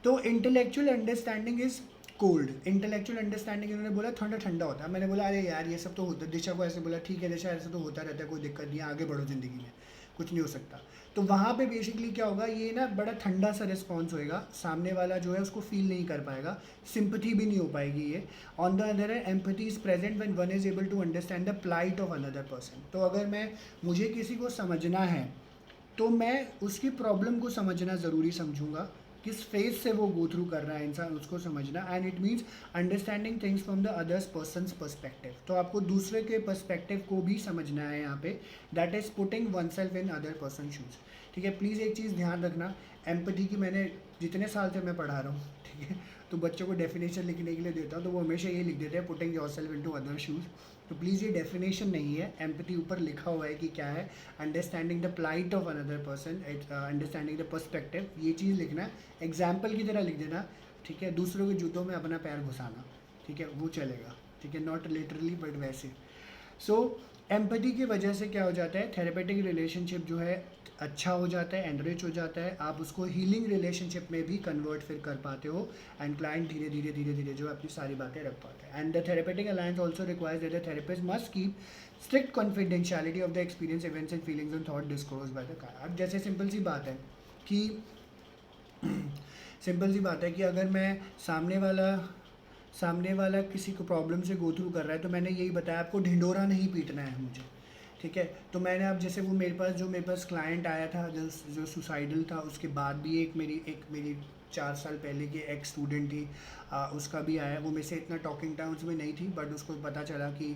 तो intellectual understanding is cold. Intellectual understanding इन्होंने बोला ठंडा ठंडा होता है, मैंने बोला अरे यार ये सब तो होता है। दिशा को ऐसे बोला ठीक है दिशा ऐसे तो होता रहता है, कोई दिक्कत नहीं है, आगे बढ़ो ज़िंदगी में, कुछ नहीं हो सकता। तो वहाँ पे बेसिकली क्या होगा, ये ना बड़ा ठंडा सा रिस्पॉन्स होएगा, सामने वाला जो है उसको फील नहीं कर पाएगा, सिंपथी भी नहीं हो पाएगी ये। On the other hand empathy is present when one is able to understand the plight of another person. तो अगर मुझे किसी को समझना है तो मैं उसकी प्रॉब्लम को समझना ज़रूरी समझूंगा, किस फेज से वो गो थ्रू कर रहा है इंसान, उसको समझना। And it means understanding things from the others persons perspective. तो आपको दूसरे के पर्सपेक्टिव को भी समझना है यहाँ पे, that is putting one self in other person shoes. ठीक है, प्लीज़ एक चीज़ ध्यान रखना, एम्पैथी की मैंने जितने साल से मैं पढ़ा रहा हूँ, ठीक है, तो बच्चों को डेफिनेशन लिखने के लिए देता हूँ तो वो हमेशा ये लिख देते हैं putting yourself into other shoes. तो प्लीज़ ये डेफिनेशन नहीं है, एम्पैथी ऊपर लिखा हुआ है कि क्या है, understanding the plight of another person, understanding the perspective, ये चीज़ लिखना, एग्जाम्पल की तरह लिख देना। ठीक है, दूसरों के जूतों में अपना पैर घुसाना, ठीक है, वो चलेगा, ठीक है, नॉट लिटरली बट वैसे। सो एम्पैथी की वजह से क्या हो जाता है, थेरेपेटिक रिलेशनशिप जो है अच्छा हो जाता है, एनरिच हो जाता है, आप उसको हीलिंग रिलेशनशिप में भी कन्वर्ट फिर कर पाते हो, एंड क्लाइंट धीरे धीरे धीरे धीरे जो अपनी सारी बातें रख पाते हैं। And the therapeutic alliance also requires that the therapist must keep strict confidentiality of the experience, events and feelings and thought disclose by the client. अब जैसे सिंपल सी बात है कि कि अगर मैं सामने वाला किसी को प्रॉब्लम से गो थ्रू कर रहा है तो मैंने यही बताया आपको, ढिंडोरा नहीं पीटना है मुझे, ठीक है। तो मैंने अब जैसे वो मेरे पास क्लाइंट आया था जो सुसाइडल था, उसके बाद भी एक मेरी 4 साल पहले की एक स्टूडेंट थी, उसका भी आया। वो मेरे से इतना टॉकिंग टाइम्स में नहीं थी, बट उसको पता चला कि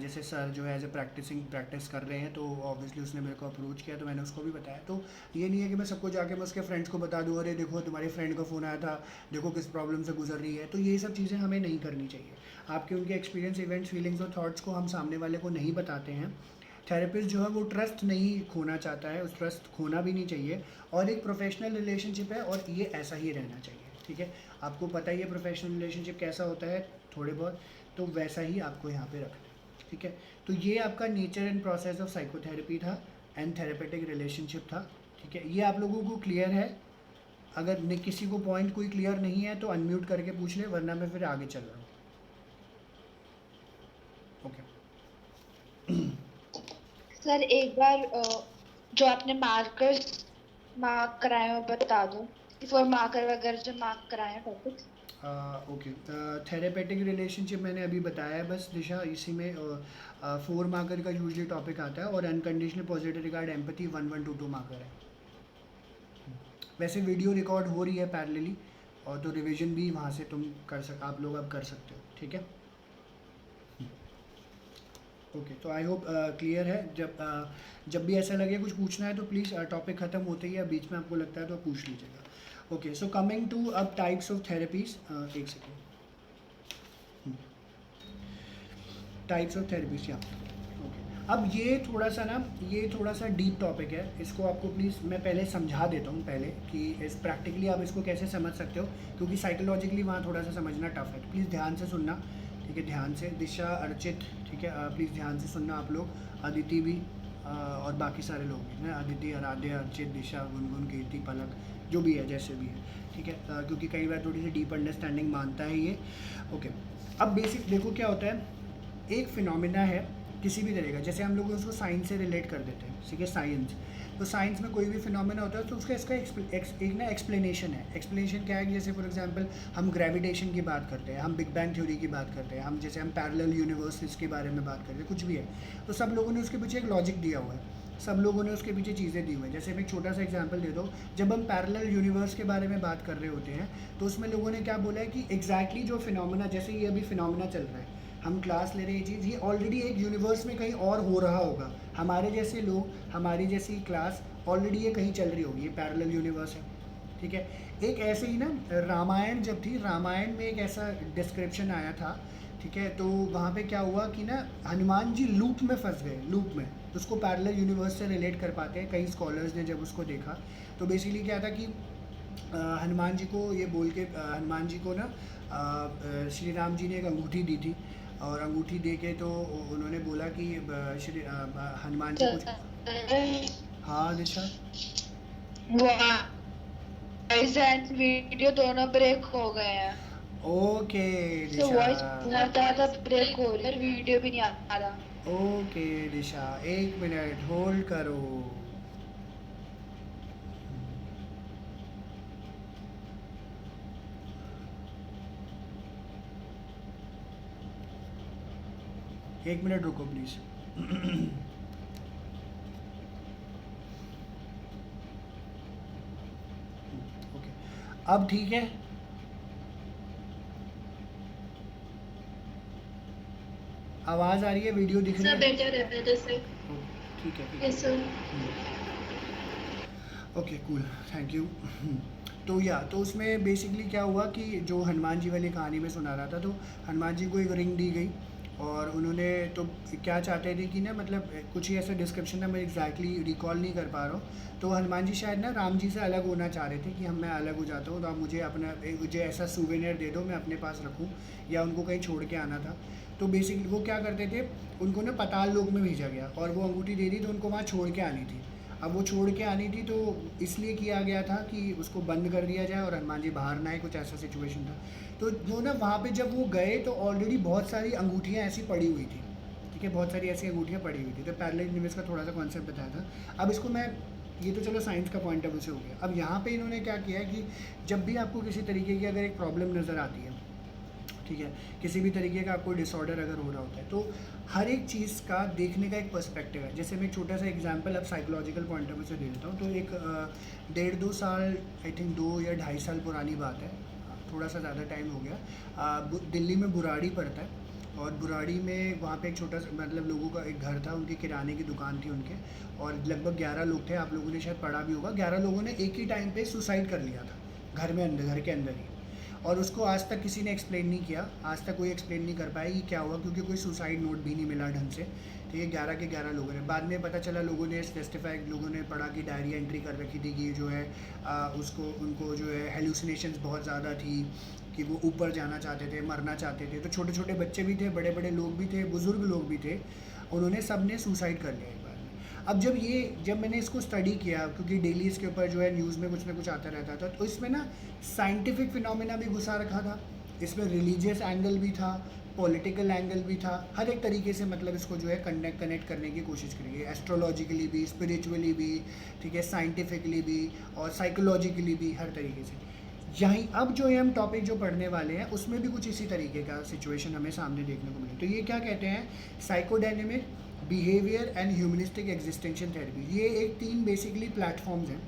जैसे सर जो है एज ए प्रैक्टिस कर रहे हैं, तो ऑब्वियसली उसने मेरे को अप्रोच किया, तो मैंने उसको भी बताया। तो ये नहीं है कि मैं सबको जाके मैं उसके फ्रेंड्स को बता दूँ, अरे देखो तुम्हारे फ्रेंड का फ़ोन आया था, देखो किस प्रॉब्लम से गुजर रही है। तो ये सब चीज़ें हमें नहीं करनी चाहिए। आपके उनके एक्सपीरियंस, इवेंट्स, फीलिंग्स और थॉट्स को हम सामने वाले को नहीं बताते हैं। थेरेपिस्ट जो है वो ट्रस्ट नहीं खोना चाहता है, उस ट्रस्ट खोना भी नहीं चाहिए, और एक प्रोफेशनल रिलेशनशिप है और ये ऐसा ही रहना चाहिए, ठीक है। आपको पता ही है प्रोफेशनल रिलेशनशिप कैसा होता है थोड़े बहुत, तो वैसा ही आपको यहाँ पे रखना है, ठीक है। तो ये आपका nature and process of psychotherapy था एंड थेरेपेटिक रिलेशनशिप था, ठीक है। ये आप लोगों को क्लियर है? अगर किसी को पॉइंट कोई क्लियर नहीं है तो अनम्यूट करके पूछ ले, वरना मैं फिर आगे चल रहा हूँ। ओके सर एक बार जो आपने मार्कर्स मार्क कराए हो बता दो, बिफोर मार्कर वगैरह जो मार्क कराए हैं टॉपिक्स। ओके, थेरेपेटिक रिलेशनशिप मैंने अभी बताया है बस दिशा, इसी में 4 मार्कर का यूजली टॉपिक आता है, और unconditional positive regard empathy 1-1-2-2 marker है। वैसे वीडियो रिकॉर्ड हो रही है पैरेलली, और तो रिवीजन भी वहाँ से आप लोग अब कर सकते हो, ठीक है। ओके, तो आई होप क्लियर है। जब भी ऐसा लगे कुछ पूछना है तो प्लीज़ टॉपिक ख़त्म होते ही या बीच में आपको लगता है तो पूछ लीजिएगा। ओके, सो कमिंग टू अब टाइप्स ऑफ थेरेपीज, एक सेकेंड, टाइप्स ऑफ थेरेपीज या ओके। अब ये थोड़ा सा डीप टॉपिक है, इसको आपको प्लीज़ मैं पहले समझा देता हूँ पहले कि इस प्रैक्टिकली आप इसको कैसे समझ सकते हो, क्योंकि साइकोलॉजिकली वहाँ थोड़ा सा समझना टफ है। प्लीज़ ध्यान से सुनना, ठीक है, ध्यान से। दिशा, अर्चित, ठीक है, प्लीज़ ध्यान से सुनना आप लोग, अदिति भी, और बाकी सारे लोग भी हैं, अदिति, आराध्या, अर्चित, दिशा, गुनगुन, कीर्ति, पलक, जो भी है जैसे भी है, ठीक है, क्योंकि कई बार थोड़ी सी डीप अंडरस्टैंडिंग मांगता है ये। ओके, अब बेसिक देखो क्या होता है, एक फिनोमिना है किसी भी तरह का, जैसे हम लोग उसको साइंस से रिलेट कर देते हैं, ठीक है, साइंस। तो साइंस में कोई भी फिनोमेना होता है तो उसका इसका एक ना एक्सप्लेनेशन है। एक्सप्लेनेशन क्या है कि जैसे फॉर एग्जांपल हम ग्रेविटेशन की बात करते हैं, हम बिग बैंग थ्योरी की बात करते हैं, हम जैसे हम पैरेलल यूनिवर्सेस के बारे में बात करते हैं, कुछ भी है, तो सब लोगों ने उसके पीछे एक लॉजिक दिया हुआ है, सब लोगों ने उसके पीछे चीज़ें दी हुई हैं। जैसे मैं एक छोटा सा एग्जांपल दे दो, जब हम पैरेलल यूनिवर्स के बारे में बात कर रहे होते हैं तो उसमें लोगों ने क्या बोला है कि एग्जैक्टली जो फिनोमेना, जैसे ये अभी फिनोमेना चल रहा है, हम क्लास ले रहे हैं, ये चीज़ ये ऑलरेडी एक यूनिवर्स में कहीं और हो रहा होगा, हमारे जैसे लोग, हमारी जैसी क्लास, ऑलरेडी ये कहीं चल रही होगी, ये पैरेलल यूनिवर्स है, ठीक है। एक ऐसे ही ना रामायण जब थी, रामायण में एक ऐसा डिस्क्रिप्शन आया था, ठीक है, तो वहाँ पे क्या हुआ कि ना हनुमान जी लूप में फंस गए, लूप में, उसको पैरेलल यूनिवर्स से रिलेट कर पाते हैं कई स्कॉलर्स ने जब उसको देखा। तो बेसिकली क्या था कि हनुमान जी को ये बोल के हनुमान जी को ना श्री राम जी ने एक अंगूठी दी थी, और अंगूठी दे के तो उन्होंने बोला कि हनुमान जी कुछ। हाँ दिशा। वॉइस एंड वीडियो दोनों ब्रेक हो गए हैं। ओके तो वॉइस दिशा। बहुत ज़्यादा ब्रेक हो रही है, वीडियो भी नहीं आ रहा। ओके दिशा, 1 मिनट होल्ड करो। एक मिनट रुको प्लीज। ओके, अब ठीक है। आवाज आ रही है, वीडियो दिख रही सर है? बेटर है पहले से। ठीक है ठीक है। Yes sir. Okay cool, thank you. तो तो उसमें बेसिकली क्या हुआ कि जो हनुमान जी वाली कहानी में सुना रहा था, तो हनुमान जी को एक रिंग दी गई, और उन्होंने तो क्या चाहते थे कि ना, मतलब कुछ ही ऐसा डिस्क्रिप्शन है, मैं एग्जैक्टली रिकॉल नहीं कर पा रहा हूँ। तो हनुमान जी शायद ना राम जी से अलग होना चाह रहे थे कि मैं अलग हो जाता हूँ, तो आप मुझे ऐसा सूवेनियर दे दो, मैं अपने पास रखूँ, या उनको कहीं छोड़ के आना था। तो बेसिकली वो क्या करते थे, उनको ना पाताल लोक में भेजा गया, और वो अंगूठी दे दी तो उनको वहाँ छोड़ के आनी थी। अब वो छोड़ के आनी थी तो इसलिए किया गया था कि उसको बंद कर दिया जाए और हनुमान जी बाहर ना आए, कुछ ऐसा सिचुएशन था। तो वो ना वहाँ पे जब वो गए तो ऑलरेडी बहुत सारी अंगूठियाँ ऐसी पड़ी हुई थी, ठीक है, बहुत सारी ऐसी अंगूठियाँ पड़ी हुई थी। तो पैरेलल यूनिवर्स का थोड़ा सा कॉन्सेप्ट बताया था। अब इसको मैं, ये तो चलो साइंस का पॉइंट ऑफ व्यू से हो गया। अब यहाँ पे इन्होंने क्या किया है कि जब भी आपको किसी तरीके की अगर एक प्रॉब्लम नज़र आती है, ठीक है, किसी भी तरीके का आपको डिसऑर्डर अगर हो रहा होता है, तो हर एक चीज़ का देखने का एक पर्सपेक्टिव है। जैसे मैं एक छोटा सा एग्जांपल अब साइकोलॉजिकल पॉइंट ऑफ व्यू से दे देता हूँ। तो एक 1.5-2 साल, आई थिंक 2 या 2.5 साल पुरानी बात है, थोड़ा सा ज़्यादा टाइम हो गया। दिल्ली में बुराड़ी पड़ता है, और बुराड़ी में वहाँ पे एक छोटा सा, मतलब लोगों का एक घर था, उनकी किराने की दुकान थी उनके, और लगभग 11 लोग थे। आप लोगों ने शायद पढ़ा भी होगा, 11 लोगों ने एक ही टाइम पे सुसाइड कर लिया था घर में, घर के अंदर ही। और उसको आज तक किसी ने एक्सप्लेन नहीं किया, आज तक कोई एक्सप्लेन नहीं कर पाया कि क्या हुआ, क्योंकि कोई सुसाइड नोट भी नहीं मिला ढंग से। तो ये 11 के 11 लोगों ने, बाद में पता चला, लोगों ने टेस्टिफाई, लोगों ने पढ़ा कि डायरी एंट्री कर रखी थी कि जो है उनको जो है हेलुसिनेशंस बहुत ज़्यादा थी, कि वो ऊपर जाना चाहते थे, मरना चाहते थे। तो छोटे छोटे बच्चे भी थे, बड़े बड़े लोग भी थे, बुज़ुर्ग लोग भी थे, उन्होंने सब ने सुसाइड कर लिया एक बार में। अब जब मैंने इसको स्टडी किया, क्योंकि डेली इसके ऊपर जो है न्यूज़ में कुछ ना कुछ आता रहता था, तो इसमें ना साइंटिफिक फिनोमेना भी घुसा रखा था, इसमें रिलीजियस एंगल भी था, पॉलिटिकल एंगल भी था, हर एक तरीके से मतलब इसको जो है कनेक्ट करने की कोशिश करी है, एस्ट्रोलॉजिकली भी, स्पिरिचुअली भी, ठीक है, साइंटिफिकली भी, और साइकोलॉजिकली भी, हर तरीके से। यहीं अब जो है हम टॉपिक जो पढ़ने वाले हैं, उसमें भी कुछ इसी तरीके का सिचुएशन हमें सामने देखने को मिले। तो ये क्या कहते हैं, psychodynamic behaviour and humanistic existential therapy. ये एक 3 बेसिकली प्लेटफॉर्म्स हैं,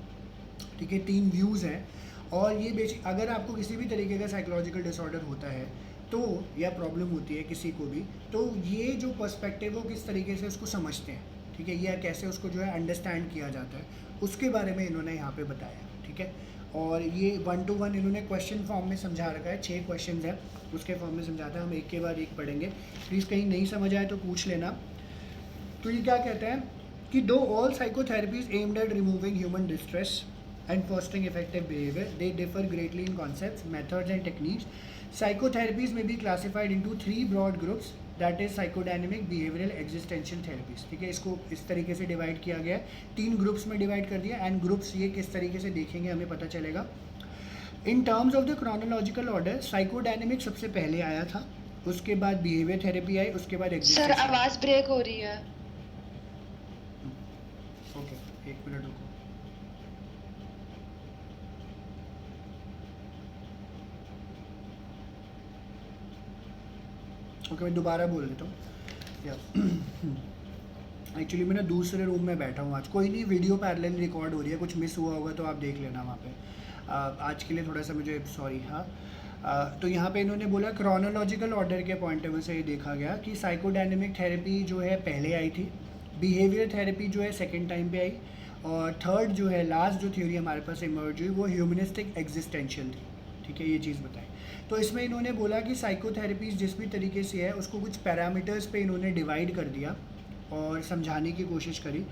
ठीक है, 3 व्यूज़ हैं। और ये बेसिक, अगर आपको किसी भी तरीके का साइकोलॉजिकल डिसऑर्डर होता है तो, या प्रॉब्लम होती है किसी को भी, तो ये जो पर्सपेक्टिव वो किस तरीके से उसको समझते हैं, ठीक है, या कैसे उसको जो है अंडरस्टैंड किया जाता है, उसके बारे में इन्होंने यहाँ पे बताया, ठीक है। और ये 1 to 1 इन्होंने क्वेश्चन फॉर्म में समझा रखा है, 6 क्वेश्चन है उसके फॉर्म में समझाता है। हम एक के बाद एक पढ़ेंगे, प्लीज़ कहीं नहीं समझ आए तो पूछ लेना। तो ये क्या कहते हैं कि दो all psychotherapies aimed at removing human distress and fostering effective behavior, they differ greatly in concepts, methods and techniques. Psychotherapies may be classified into 3 broad groups, that is psychodynamic, behavioral, existential therapies, ठीक है। इसको इस तरीके से डिवाइड किया गया है, 3 ग्रुप्स में डिवाइड कर दिया, एंड ग्रुप्स ये किस तरीके से देखेंगे हमें पता चलेगा। In terms of the chronological order, psychodynamic सबसे पहले आया था, उसके बाद बिहेवियर थेरेपी आई, उसके बाद सर आवाज़ ब्रेक हो रही है। ओके, 1 मिनट रुको। ओके, मैं दोबारा बोल देता हूँ। एक्चुअली मैं ना दूसरे रूम में बैठा हूँ आज, कोई नहीं, वीडियो पैरेलल रिकॉर्ड हो रही है, कुछ मिस हुआ होगा तो आप देख लेना वहाँ पे। आज के लिए थोड़ा सा मुझे सॉरी। हाँ, तो यहाँ पे इन्होंने बोला क्रोनोलॉजिकल ऑर्डर के पॉइंट ऑफ व्यू से ये देखा गया कि साइकोडायनेमिक थेरेपी जो है पहले आई थी, बिहेवियर थेरेपी जो है सेकेंड टाइम पे आई, और थर्ड जो है लास्ट जो थ्योरी हमारे पास इमर्ज हुई वो ह्यूमनिस्टिक एग्जिस्टेंशियल थी, ठीक है, ये चीज़ बताई। तो इसमें इन्होंने बोला कि साइकोथेरेपीज जिस भी तरीके से है उसको कुछ पैरामीटर्स पे इन्होंने डिवाइड कर दिया, और समझाने की कोशिश करी।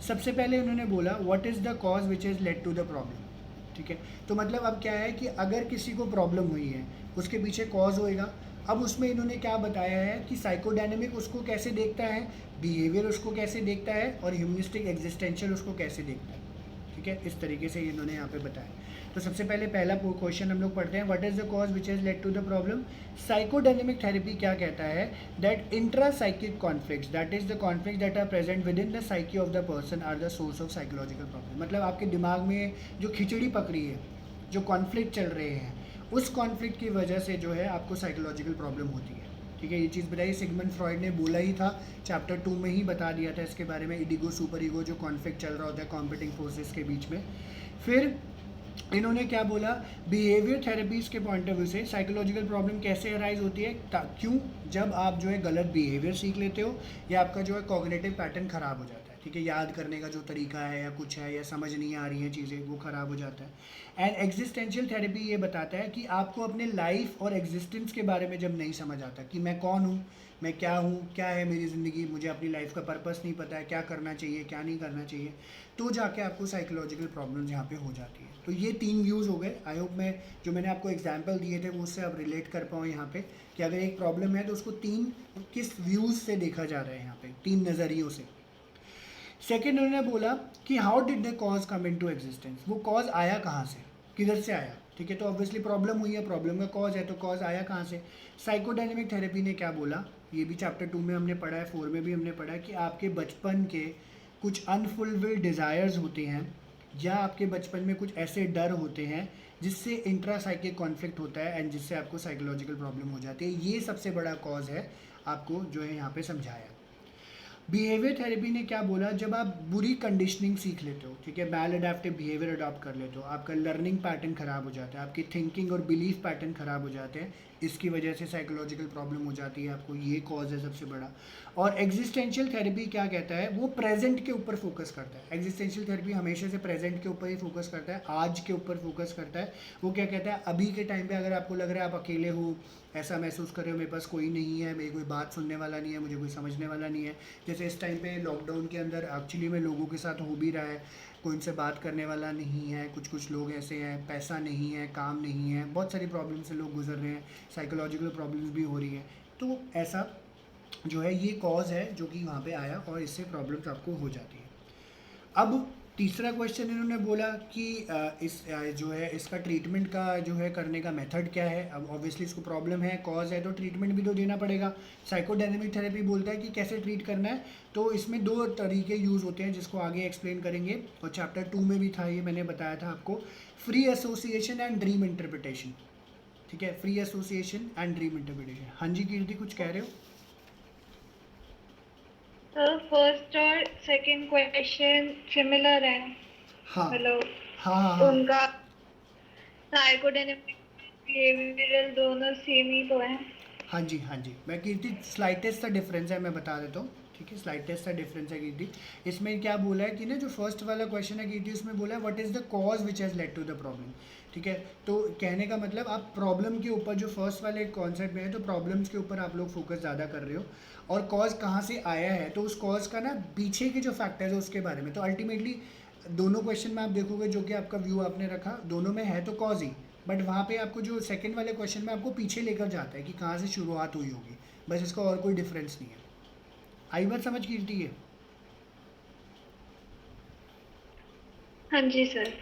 सबसे पहले उन्होंने बोला what is the cause which is led to the problem. ठीक है, तो मतलब अब क्या है कि अगर किसी को प्रॉब्लम हुई है उसके पीछे कॉज होएगा। अब उसमें इन्होंने क्या बताया है कि साइकोडायनेमिक उसको कैसे देखता है, बिहेवियर उसको कैसे देखता है, और ह्यूमनिस्टिक एग्जिस्टेंशियल उसको कैसे देखता है। ठीक है, इस तरीके से इन्होंने यहाँ पे बताया। तो सबसे पहले पहला क्वेश्चन हम लोग पढ़ते हैं, what is the cause which has led to the problem. Psychodynamic therapy क्या कहता है, that intrapsychic conflicts, that is the conflict that are present within the psyche of the person are the source of psychological problem. मतलब आपके दिमाग में जो खिचड़ी पकड़ी है, जो कॉन्फ्लिक्ट चल रहे हैं, उस कॉन्फ्लिक्ट की वजह से जो है आपको साइकोलॉजिकल प्रॉब्लम होती है। ठीक है, ये चीज़ बताइए, सिगमंड फ्रॉइड ने बोला ही था, चैप्टर 2 में ही बता दिया था इसके बारे में, इडिगो सुपर ईगो जो कॉन्फ्लिक्ट चल रहा होता है कॉम्पिटिंग फोर्सेस के बीच में। फिर इन्होंने क्या बोला, बिहेवियर थेरेपीज के पॉइंट ऑफ व्यू से साइकोलॉजिकल प्रॉब्लम कैसे अराइज होती है, क्यों, जब आप जो है गलत बिहेवियर सीख लेते हो या आपका जो है कॉग्निटिव पैटर्न ख़राब हो जाता है। ठीक है, याद करने का जो तरीका है या कुछ है, या समझ नहीं आ रही हैं चीज़ें, वो ख़राब हो जाता है। एंड एग्जिस्टेंशियल थेरेपी ये बताता है कि आपको अपने लाइफ और एग्जिस्टेंस के बारे में जब नहीं समझ आता कि मैं कौन हूँ, मैं क्या हूँ, क्या है मेरी ज़िंदगी, मुझे अपनी लाइफ का पर्पस नहीं पता है, क्या करना चाहिए क्या नहीं करना चाहिए, तो जाके आपको साइकोलॉजिकल प्रॉब्लम्स यहाँ पे हो जाती है। तो ये 3 व्यूज़ हो गए। आई होप मैं जो मैंने आपको एग्जांपल दिए थे वो उससे आप रिलेट कर पाओ यहाँ पे, कि अगर एक प्रॉब्लम है तो उसको 3 किस व्यूज़ से देखा जा रहा है, यहाँ पे 3 नज़रियों से। सेकेंड उन्होंने बोला कि how did the cause come into existence, वो कॉज आया कहाँ से, किधर से आया। ठीक है, तो ऑब्वियसली प्रॉब्लम हुई है, प्रॉब्लम का कॉज है, तो कॉज आया कहाँ से। साइकोडायनेमिक थेरेपी ने क्या बोला, ये भी चैप्टर 2 में हमने पढ़ा है, 4 में भी हमने पढ़ा है, कि आपके बचपन के कुछ अनफुलफिल्ड डिज़ायर्स होते हैं, या आपके बचपन में कुछ ऐसे डर होते हैं जिससे इंट्रा साइकिक कॉन्फ्लिक्ट होता है एंड जिससे आपको साइकोलॉजिकल प्रॉब्लम हो जाती है। ये सबसे बड़ा कॉज है, आपको जो है यहाँ पे समझाया। बिहेवियर थेरेपी ने क्या बोला, जब आप बुरी कंडीशनिंग सीख लेते हो, ठीक है, मैल अडेप्टिव बिहेवियर अडॉप्ट कर लेते हो, आपका लर्निंग पैटर्न ख़राब हो जाता है, आपकी थिंकिंग और बिलीफ पैटर्न ख़राब हो जाते हैं, इसकी वजह से साइकोलॉजिकल प्रॉब्लम हो जाती है आपको, ये कॉज है सबसे बड़ा। और एग्जिस्टेंशियल थेरेपी क्या कहता है, वो प्रेजेंट के ऊपर फोकस करता है। एग्जिस्टेंशियल थेरेपी हमेशा से प्रेजेंट के ऊपर ही फोकस करता है, आज के ऊपर फोकस करता है। वो क्या कहता है, अभी के टाइम पे अगर आपको लग रहा है आप अकेले हो, ऐसा महसूस कर रहे हो मेरे पास कोई नहीं है, मेरी कोई बात सुनने वाला नहीं है, मुझे कोई समझने वाला नहीं है, जैसे इस टाइम पे लॉकडाउन के अंदर एक्चुअली में लोगों के साथ हो भी रहा है, कोई उनसे बात करने वाला नहीं है, कुछ कुछ लोग ऐसे हैं, पैसा नहीं है, काम नहीं है, बहुत सारी प्रॉब्लम से लोग गुजर रहे हैं, साइकोलॉजिकल प्रॉब्लम्स भी हो रही है। तो ऐसा जो है ये कॉज है जो कि वहाँ पे आया और इससे प्रॉब्लम्स आपको हो जाती है। अब तीसरा क्वेश्चन इन्होंने बोला कि जो है इसका ट्रीटमेंट का जो है करने का मेथड क्या है। अब ऑब्वियसली इसको प्रॉब्लम है, कॉज है, तो ट्रीटमेंट भी तो देना पड़ेगा। साइकोडायनेमिक थेरेपी बोलता है कि कैसे ट्रीट करना है, तो इसमें 2 तरीके यूज़ होते हैं जिसको आगे एक्सप्लेन करेंगे, और चैप्टर 2 में भी था ये, मैंने बताया था आपको, free association and dream interpretation. ठीक है, free association and dream interpretation. हाँ जी कीर्ति, कुछ कह रहे हो? तो फर्स्ट और सेकंड क्वेश्चन सिमिलर है, हाँ मतलब हाँ, उनका साइकोडायनेमिक बिहेवियरल दोनों सेम ही तो है। हाँ जी हाँ जी, मैं कीर्ति स्लाइटेस्ट सा डिफरेंस है मैं बता देता हूँ। ठीक है, स्लाइटेस्ट सा डिफरेंस है कीर्ति। इसमें क्या बोला है कि ना, जो फर्स्ट वाला क्वेश्चन है कीर्ति, उसमें बोला है what is the cause which has led to the problem. ठीक है, तो कहने का मतलब आप प्रॉब्लम के ऊपर, जो फर्स्ट वाले कॉन्सेप्ट में है, तो प्रॉब्लम्स के ऊपर आप लोग फोकस ज़्यादा कर रहे हो, और कॉज कहाँ से आया है, तो उस कॉज का ना पीछे के जो फैक्टर्स है उसके बारे में। तो अल्टीमेटली दोनों क्वेश्चन में आप देखोगे जो कि आपका व्यू आपने रखा, दोनों में है तो कॉज ही, बट वहाँ पे आपको जो सेकंड वाले क्वेश्चन में आपको पीछे लेकर जाता है कि कहाँ से शुरुआत हुई होगी, बस इसका और कोई डिफरेंस नहीं है। आई बात समझ कीर्ति है? हाँ जी सर।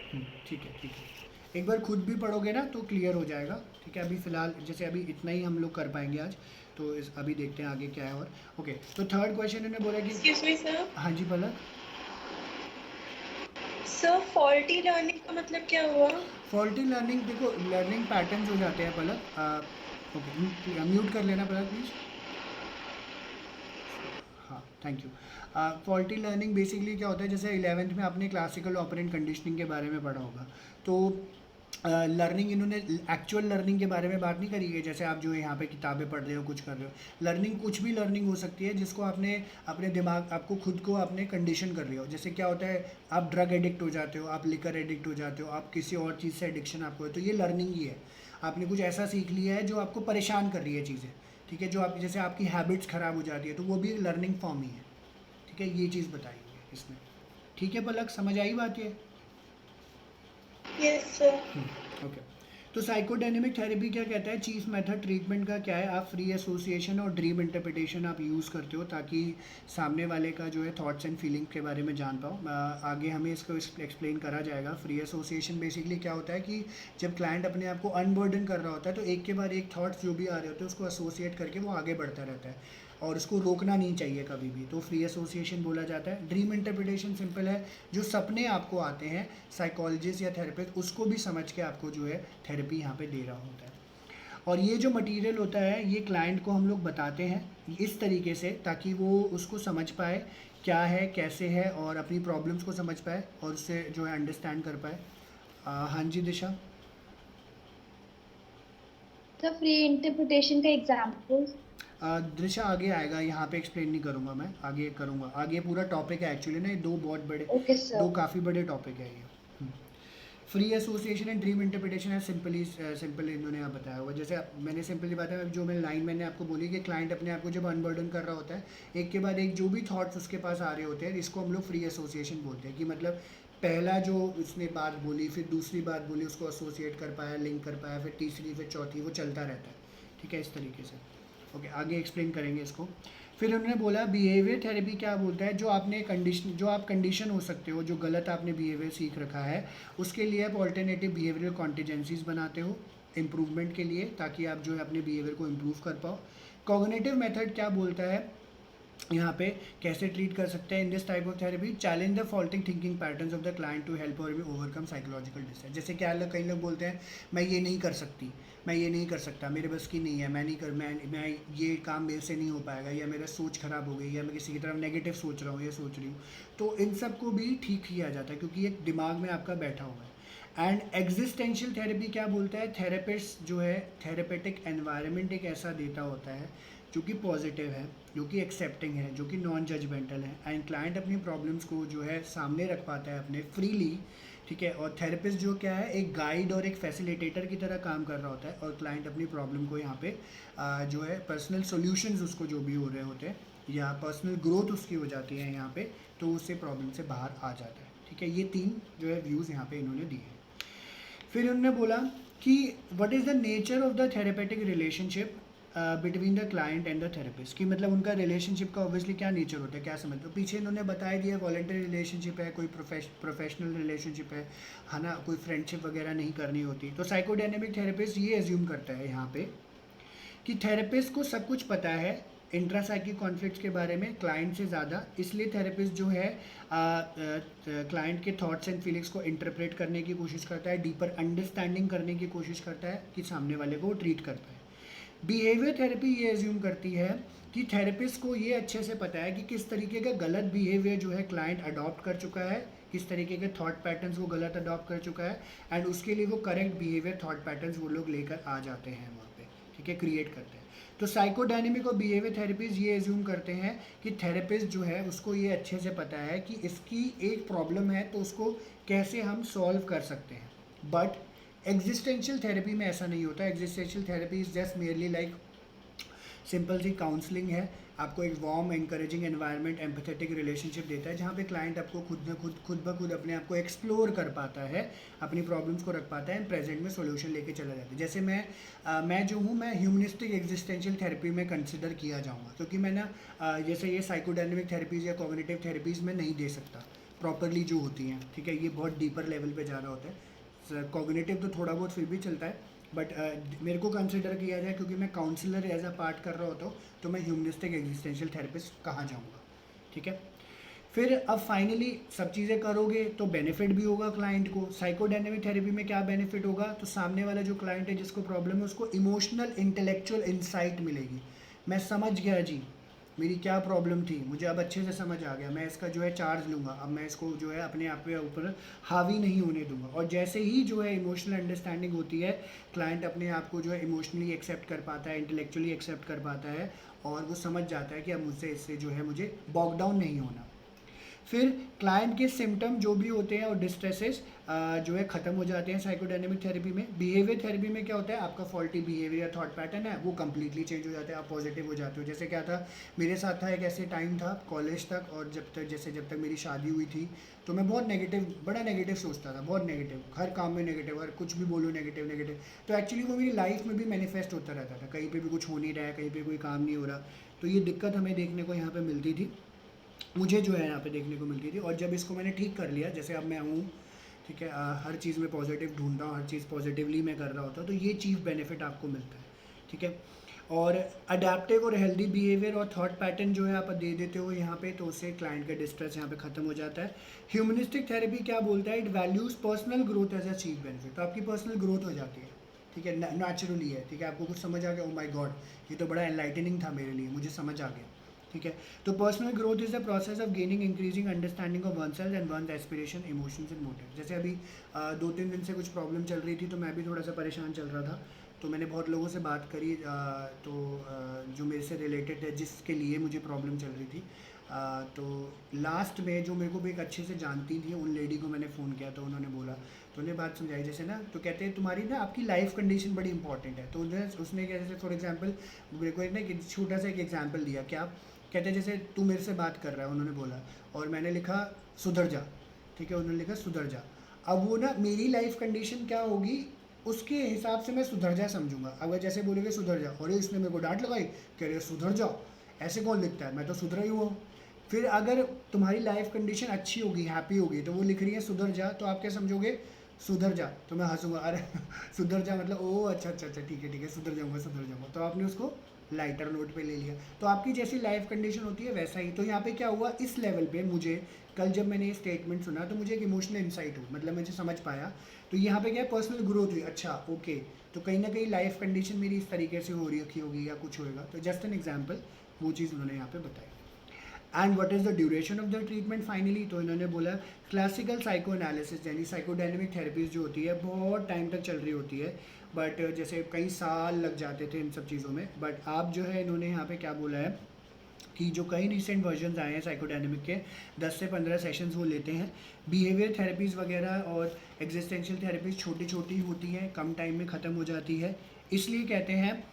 ठीक है ठीक है, एक बार खुद भी पढ़ोगे ना तो क्लियर हो जाएगा। ठीक है, अभी फ़िलहाल जैसे अभी इतना ही हम लोग कर पाएंगे आज, तो अभी देखते हैं आगे क्या है। और ओके, तो थर्ड क्वेश्चन इन्होंने बोला कि एक्सक्यूज मी सर। हाँ जी पलक। सर फॉल्टी लर्निंग का मतलब क्या हुआ? फॉल्टी लर्निंग, देखो लर्निंग पैटर्न्स हो जाते हैं पलक। ओके, म्यूट कर लेना पलक प्लीज़। हाँ thank you. Faulty learning basically क्या होता है, जैसे 11th में आपने क्लासिकल ऑपरेंट कंडीशनिंग के बारे में पढ़ा होगा, तो लर्निंग इन्होंने एक्चुअल लर्निंग के बारे में बात नहीं करी है, जैसे आप जो यहाँ पे किताबें पढ़ रहे हो, कुछ कर रहे हो। लर्निंग कुछ भी लर्निंग हो सकती है जिसको आपने अपने दिमाग, आपको खुद को आपने कंडीशन कर लिया हो। जैसे क्या होता है, आप ड्रग एडिक्ट हो जाते हो, आप लिकर एडिक्ट हो जाते हो, आप किसी और चीज़ से एडिक्शन आपको है, तो ये लर्निंग ही है। आपने कुछ ऐसा सीख लिया है जो आपको परेशान कर रही है चीज़ें। ठीक है, जो आप, जैसे आपकी हैबिट्स ख़राब हो जाती है, तो वो भी लर्निंग फॉर्म ही है। ठीक ठीक है, ये चीज़ बताई हुई है इसमें। ठीक है पलक, समझ आई बात ये? Yes sir. ओके। तो साइकोडायनेमिक थेरेपी क्या कहता है, चीफ मेथड ट्रीटमेंट का क्या है, आप फ्री एसोसिएशन और ड्रीम इंटरप्रिटेशन आप यूज़ करते हो ताकि सामने वाले का जो है थॉट्स एंड फीलिंग के बारे में जान पाओ। आगे हमें इसको एक्सप्लेन करा जाएगा। फ्री एसोसिएशन बेसिकली क्या होता है कि जब क्लाइंट अपने आप को अनबर्डन कर रहा होता है तो एक के बाद एक थॉट्स जो भी आ रहे होते हैं उसको एसोसिएट करके वो आगे बढ़ता रहता है और उसको रोकना नहीं चाहिए कभी भी, तो फ्री एसोसिएशन बोला जाता है। ड्रीम इंटरप्रिटेशन सिंपल है, जो सपने आपको आते हैं साइकोलॉजिस्ट या थेरेपिस्ट उसको भी समझ के आपको जो है थेरेपी यहाँ पे दे रहा होता है। और ये जो मटेरियल होता है ये क्लाइंट को हम लोग बताते हैं इस तरीके से ताकि वो उसको समझ पाए क्या है कैसे है और अपनी प्रॉब्लम्स को समझ पाए और उससे जो है अंडरस्टैंड कर पाए। हाँ जी दिशा। सर फ्री इंटरप्रिटेशन का एग्जांपल। दृश्य आगे आएगा, यहाँ पे एक्सप्लेन नहीं करूँगा मैं, आगे करूँगा। आगे पूरा टॉपिक है एक्चुअली ना, ये दो बहुत बड़े ओके सर। दो काफ़ी बड़े टॉपिक है ये। Free association and dream interpretation है सिंपल इन्होंने आप बताया हुआ। जैसे मैंने सिंपली बताया, जो मैं लाइन मैंने आपको बोली कि क्लाइंट अपने आप को जब अनबर्डन कर रहा होता है एक के बाद एक जो भी थॉट्स उसके पास आ रहे होते हैं, इसको हम लोग फ्री एसोसिएशन बोलते हैं। कि मतलब पहला जो उसने बात बोली, फिर दूसरी बात बोली, उसको एसोसिएट कर पाया, लिंक कर पाया, फिर तीसरी, फिर चौथी, वो चलता रहता है। ठीक है, इस तरीके से। ओके, आगे एक्सप्लेन करेंगे इसको। फिर उन्होंने बोला बिहेवियर थेरेपी क्या बोलता है, जो आपने कंडीशन, जो आप कंडीशन हो सकते हो, जो गलत आपने बिहेवियर सीख रखा है उसके लिए आप ऑल्टरनेटिव बिहेवियरल कॉन्टीजेंसीज बनाते हो इम्प्रूवमेंट के लिए, ताकि आप जो है अपने बिहेवियर को इम्प्रूव कर पाओ। कॉग्निटिव मेथड क्या बोलता है यहाँ पे, कैसे ट्रीट कर सकते हैं in this type of therapy, challenge the faulting thinking patterns of the client to help और ओवरकम साइकोलॉजिकल डिस्ट्रेस। जैसे क्या कई लोग बोलते हैं मैं ये नहीं कर सकती, मैं ये नहीं कर सकता, मेरे बस की नहीं है, मैं नहीं कर, मैं ये काम मेरे से नहीं हो पाएगा, या मेरा सोच ख़राब हो गई, या मैं किसी की तरफ नेगेटिव सोच रहा हूँ, ये सोच रही हूँ। तो इन सब को भी ठीक किया जाता है क्योंकि ये दिमाग में आपका बैठा हुआ है। एंड एग्जिस्टेंशियल थेरेपी क्या बोलता है, थेरेपिस्ट जो है थेरेपेटिक एनवायरनमेंट एक ऐसा देता होता है जो कि पॉजिटिव है, जो कि एक्सेप्टिंग है, जो कि नॉन जजमेंटल है, एंड क्लाइंट अपनी प्रॉब्लम्स को जो है सामने रख पाता है अपने फ्रीली। ठीक है, और थेरेपिस्ट जो क्या है एक गाइड और एक फैसिलिटेटर की तरह काम कर रहा होता है और क्लाइंट अपनी प्रॉब्लम को यहाँ पे जो है पर्सनल सॉल्यूशंस उसको जो भी हो रहे होते हैं या पर्सनल ग्रोथ उसकी हो जाती है यहाँ पे, तो उससे प्रॉब्लम से बाहर आ जाता है। ठीक है, ये तीन जो है व्यूज़ यहाँ पे इन्होंने दिए हैं। फिर उन्होंने बोला कि what is the nature of the therapeutic relationship between the client and the therapist, कि मतलब उनका रिलेशनशिप का ऑब्वियसली क्या नेचर होता है, क्या समझते हो। पीछे इन्होंने बताया दिया वॉलंटरी रिलेशनशिप है, कोई प्रोफेशनल रिलेशनशिप है ना, कोई फ्रेंडशिप वगैरह नहीं करनी होती। तो साइकोडायनेमिक थेरेपिस्ट ये एज्यूम करता है यहाँ पे कि थेरेपिस्ट को सब कुछ पता है इंट्रासाइकिक कॉन्फ्लिक्ट्स के बारे में क्लाइंट से ज़्यादा, इसलिए थेरेपिस्ट जो है क्लाइंट के थॉट्स एंड फीलिंग्स को इंटरप्रेट करने की कोशिश करता है, डीपर अंडरस्टैंडिंग करने की कोशिश करता है कि सामने वाले को ट्रीट कर पाए। बिहेवियर थेरेपी ये एज्यूम करती है कि थेरेपिस्ट को ये अच्छे से पता है कि किस तरीके का गलत बिहेवियर जो है क्लाइंट अडॉप्ट कर चुका है, किस तरीके के थॉट पैटर्न्स वो गलत अडॉप्ट कर चुका है, एंड उसके लिए वो करेक्ट बिहेवियर थॉट पैटर्न्स वो लोग लेकर आ जाते हैं वहाँ पे। ठीक है, क्रिएट करते हैं। तो साइकोडायनेमिक और बिहेवियर थेरेपीज ये एज्यूम करते हैं कि थेरेपिस्ट जो है उसको ये अच्छे से पता है कि इसकी एक प्रॉब्लम है तो उसको कैसे हम सॉल्व कर सकते हैं। बट एग्जिस्टेंशियल थेरेपी में ऐसा नहीं होता। Existential therapy is just merely like simple सी काउंसलिंग है, आपको एक warm encouraging environment empathetic relationship देता है जहाँ पे क्लाइंट आपको खुद ब खुद अपने आप को एक्सप्लोर कर पाता है, अपनी प्रॉब्लम्स को रख पाता है एंड प्रेजेंट में सॉल्यूशन लेके चला जाता है। जैसे मैं जो हूँ मैं ह्यूमनिस्टिक एग्जिस्टेंशियल थेरेपी में कंसिडर किया जाऊँगा क्योंकि मैं ना जैसे ये साइकोडायनेमिक थेरेपीज़ या कॉग्निटिव थेरेपीज़ में नहीं दे सकता प्रॉपरली जो होती हैं। ठीक है, ये बहुत डीपर लेवल पर जा रहा होता है। कॉग्निटिव तो थोड़ा बहुत फिर भी चलता है, बट मेरे को कंसिडर किया जाए क्योंकि मैं काउंसलर एज अ पार्ट कर रहा होता हूँ तो मैं ह्यूमनिस्टिक एग्जिस्टेंशियल थेरेपिस्ट कहाँ जाऊँगा। ठीक है, फिर अब फाइनली सब चीज़ें करोगे तो बेनिफिट भी होगा क्लाइंट को। साइकोडायनेमिक थेरेपी में क्या बेनिफिट होगा, तो सामने वाला जो क्लाइंट है जिसको प्रॉब्लम है उसको इमोशनल इंटेलेक्चुअल इंसाइट मिलेगी। मैं समझ गया जी मेरी क्या प्रॉब्लम थी, मुझे अब अच्छे से समझ आ गया, मैं इसका जो है चार्ज लूँगा, अब मैं इसको जो है अपने आप पे ऊपर हावी नहीं होने दूंगा। और जैसे ही जो है इमोशनल अंडरस्टैंडिंग होती है क्लाइंट अपने आप को जो है इमोशनली एक्सेप्ट कर पाता है, इंटेलेक्चुअली एक्सेप्ट कर पाता है और वो समझ जाता है कि अब मुझसे इससे जो है मुझे बॉक डाउन नहीं होना। फिर क्लाइंट के सिम्टम जो भी होते हैं और डिस्ट्रेसेस जो है ख़त्म हो जाते हैं साइकोडायनेमिक थेरेपी में। बिहेवियर थेरेपी में क्या होता है, आपका फॉल्टी बिहेवियर या थॉट पैटर्न है वो कम्प्लीटली चेंज हो जाता है, आप पॉजिटिव हो जाते हो। जैसे क्या था, मेरे साथ था एक ऐसे टाइम था कॉलेज तक, और जब तक मेरी शादी हुई थी तो मैं बहुत नेगेटिव, बड़ा नेगेटिव सोचता था, बहुत नेगेटिव, हर काम में नेगेटिव, हर कुछ भी बोलो नेगेटिव नेगेटिव। तो एक्चुअली वो मेरी लाइफ में भी मैनिफेस्ट होता रहता था, कहीं पे भी कुछ हो नहीं रहा है, कहीं पे कोई काम नहीं हो रहा। तो ये दिक्कत हमें देखने को यहाँ पे मिलती थी, मुझे जो है यहाँ पे देखने को मिलती थी। और जब इसको मैंने ठीक कर लिया, जैसे अब मैं हूँ, ठीक है, हर चीज़ में पॉजिटिव ढूंढ रहा हूँ, हर चीज़ पॉजिटिवली मैं कर रहा होता हूँ, तो ये चीज़ बेनिफिट आपको मिलता है, ठीक है। और अडेप्टिव और हेल्दी बिहेवियर और थॉट पैटर्न जो है आप दे देते हो यहाँ पे, तो उससे क्लाइंट का डिस्ट्रेस यहाँ पे ख़त्म हो जाता है। ह्यूमनिस्टिक थेरेपी क्या बोलता है, it values personal growth as a chief benefit, तो आपकी पर्सनल ग्रोथ हो जाती है, ठीक है, नेचुरली है, ठीक है। आपको कुछ समझ आ गया, ओ माय गॉड ये तो बड़ा एनलाइटनिंग था मेरे लिए, मुझे समझ आ गया, ठीक है। तो personal growth is the process of gaining increasing understanding of one self and one aspiration emotions and motive. जैसे अभी 2-3 दिन से कुछ प्रॉब्लम चल रही थी, तो मैं भी थोड़ा सा परेशान चल रहा था, तो मैंने बहुत लोगों से बात करी, जो मेरे से रिलेटेड है, जिसके लिए मुझे प्रॉब्लम चल रही थी। तो लास्ट में जो मेरे को भी एक अच्छे से जानती थी, उन लेडी को मैंने फ़ोन किया, तो उन्होंने बोला, तो उन्हें बात समझाई, जैसे ना, तो कहते हैं तुम्हारी ना आपकी लाइफ कंडीशन बड़ी इंपॉर्टेंट है। तो उसने क्या, जैसे फॉर एग्जांपल मेरे को एक ना एक छोटा सा एक एग्जांपल दिया, क्या कहते हैं, जैसे तू मेरे से बात कर रहा है, उन्होंने बोला, और मैंने लिखा सुधर जा, ठीक है, उन्होंने लिखा सुधर जा। अब वो ना मेरी लाइफ कंडीशन क्या होगी उसके हिसाब से मैं सुधर जा समझूंगा। अगर जैसे बोलोगे सुधर जा, और इसने मेरे को डांट लगाई, कह रहे सुधर जाओ, ऐसे कौन लिखता है, मैं तो सुधरा ही हुआ हूँ। फिर अगर तुम्हारी लाइफ कंडीशन अच्छी होगी, हैप्पी होगी, तो वो लिख रही है सुधर जा, तो आप क्या समझोगे, सुधर जा, तो मैं हंसूंगा, अरे सुधर जा मतलब ओ अच्छा अच्छा अच्छा, ठीक है सुधर जाऊंगा, तो आपने उसको लाइटर नोट पे ले लिया। तो आपकी जैसी लाइफ कंडीशन होती है वैसा ही। तो यहाँ पे क्या हुआ, इस लेवल पे मुझे कल जब मैंने ये स्टेटमेंट सुना, तो मुझे एक इमोशनल इंसाइट हुआ, मतलब मुझे समझ पाया। तो यहाँ पे क्या है, पर्सनल ग्रोथ हुई, अच्छा ओके, तो कहीं ना कहीं लाइफ कंडीशन मेरी इस तरीके से हो रखी होगी या कुछ होएगा। तो जस्ट एन एग्जाम्पल, वो चीज़ उन्होंने यहाँ पे बताई। And what is the duration of the treatment finally, तो इन्होंने बोला क्लासिकल साइको एनालिसिस यानी साइकोडायनेमिक थेरेपीज जो होती है बहुत टाइम तक चल रही होती है, बट जैसे कई साल लग जाते थे इन सब चीज़ों में। बट आप जो है, इन्होंने यहाँ पे क्या बोला है कि जो कई रिसेंट वर्जन आए हैं साइकोडायनेमिक के, 10 से 15 सेशंस वो लेते हैं। बिहेवियर थेरेपीज़ वगैरह और एग्जिस्टेंशियल थेरेपीज़ छोटी छोटी होती हैं, कम टाइम में ख़त्म हो जाती है, इसलिए कहते हैं।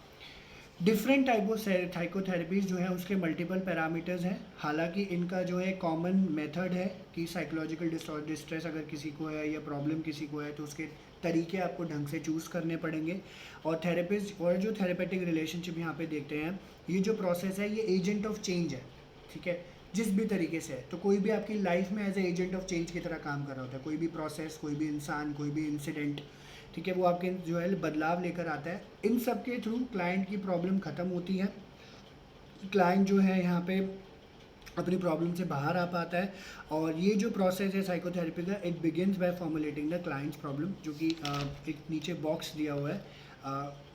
डिफरेंट टाइप ऑफ साइकोथेरेपीज़ जो है उसके मल्टीपल पैरामीटर्स हैं। हालांकि इनका जो है कॉमन मेथड है कि साइकोलॉजिकल डिस्ट्रेस अगर किसी को है या प्रॉब्लम किसी को है, तो उसके तरीके आपको ढंग से चूज़ करने पड़ेंगे। और थेरेपिस्ट और जो थेरेपेटिक रिलेशनशिप यहाँ पे देखते हैं, ये जो प्रोसेस है ये एजेंट ऑफ चेंज है, ठीक है, जिस भी तरीके से है। तो कोई भी आपकी लाइफ में as a agent of change की तरह काम कर रहा होता है, कोई भी प्रोसेस, कोई भी इंसान, कोई भी इंसिडेंट, ठीक है, वो आपके जो है बदलाव लेकर आता है। इन सब के थ्रू क्लाइंट की प्रॉब्लम ख़त्म होती है, क्लाइंट जो है यहाँ पे अपनी प्रॉब्लम से बाहर आ पाता है। और ये जो प्रोसेस है साइकोथेरेपी का, it begins bye formulating the clients problem, जो कि एक नीचे बॉक्स दिया हुआ है,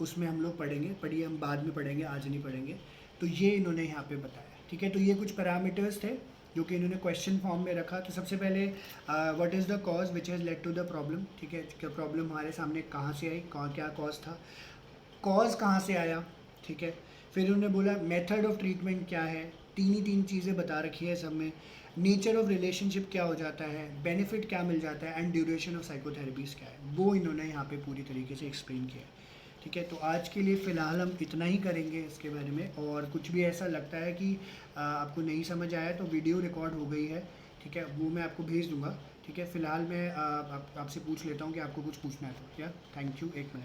उसमें हम लोग पढ़िए हम बाद में पढ़ेंगे, आज नहीं पढ़ेंगे। तो ये इन्होंने यहाँ पे बताया, ठीक है। तो ये कुछ पैरामीटर्स थे जो कि इन्होंने क्वेश्चन फॉर्म में रखा। तो सबसे पहले what is the cause which has led to the problem, ठीक है, क्या प्रॉब्लम हमारे सामने कहाँ से आई, क्या कॉज था, कॉज कहाँ से आया, ठीक है। फिर उन्होंने बोला मेथड ऑफ ट्रीटमेंट क्या है, तीन चीज़ें बता रखी है सब में। नेचर ऑफ रिलेशनशिप क्या हो जाता है, बेनिफिट क्या मिल जाता है, एंड ड्यूरेशन ऑफ साइकोथेरेपीज़ क्या है, वो इन्होंने यहाँ पे पूरी तरीके से एक्सप्लेन किया है, ठीक है। तो आज के लिए फ़िलहाल हम इतना ही करेंगे इसके बारे में। और कुछ भी ऐसा लगता है कि आपको नहीं समझ आया, तो वीडियो रिकॉर्ड हो गई है, ठीक है, वो मैं आपको भेज दूँगा, ठीक है। फ़िलहाल मैं आपसे पूछ लेता हूँ कि आपको कुछ पूछना है तो क्या। Thank you, 1 minute.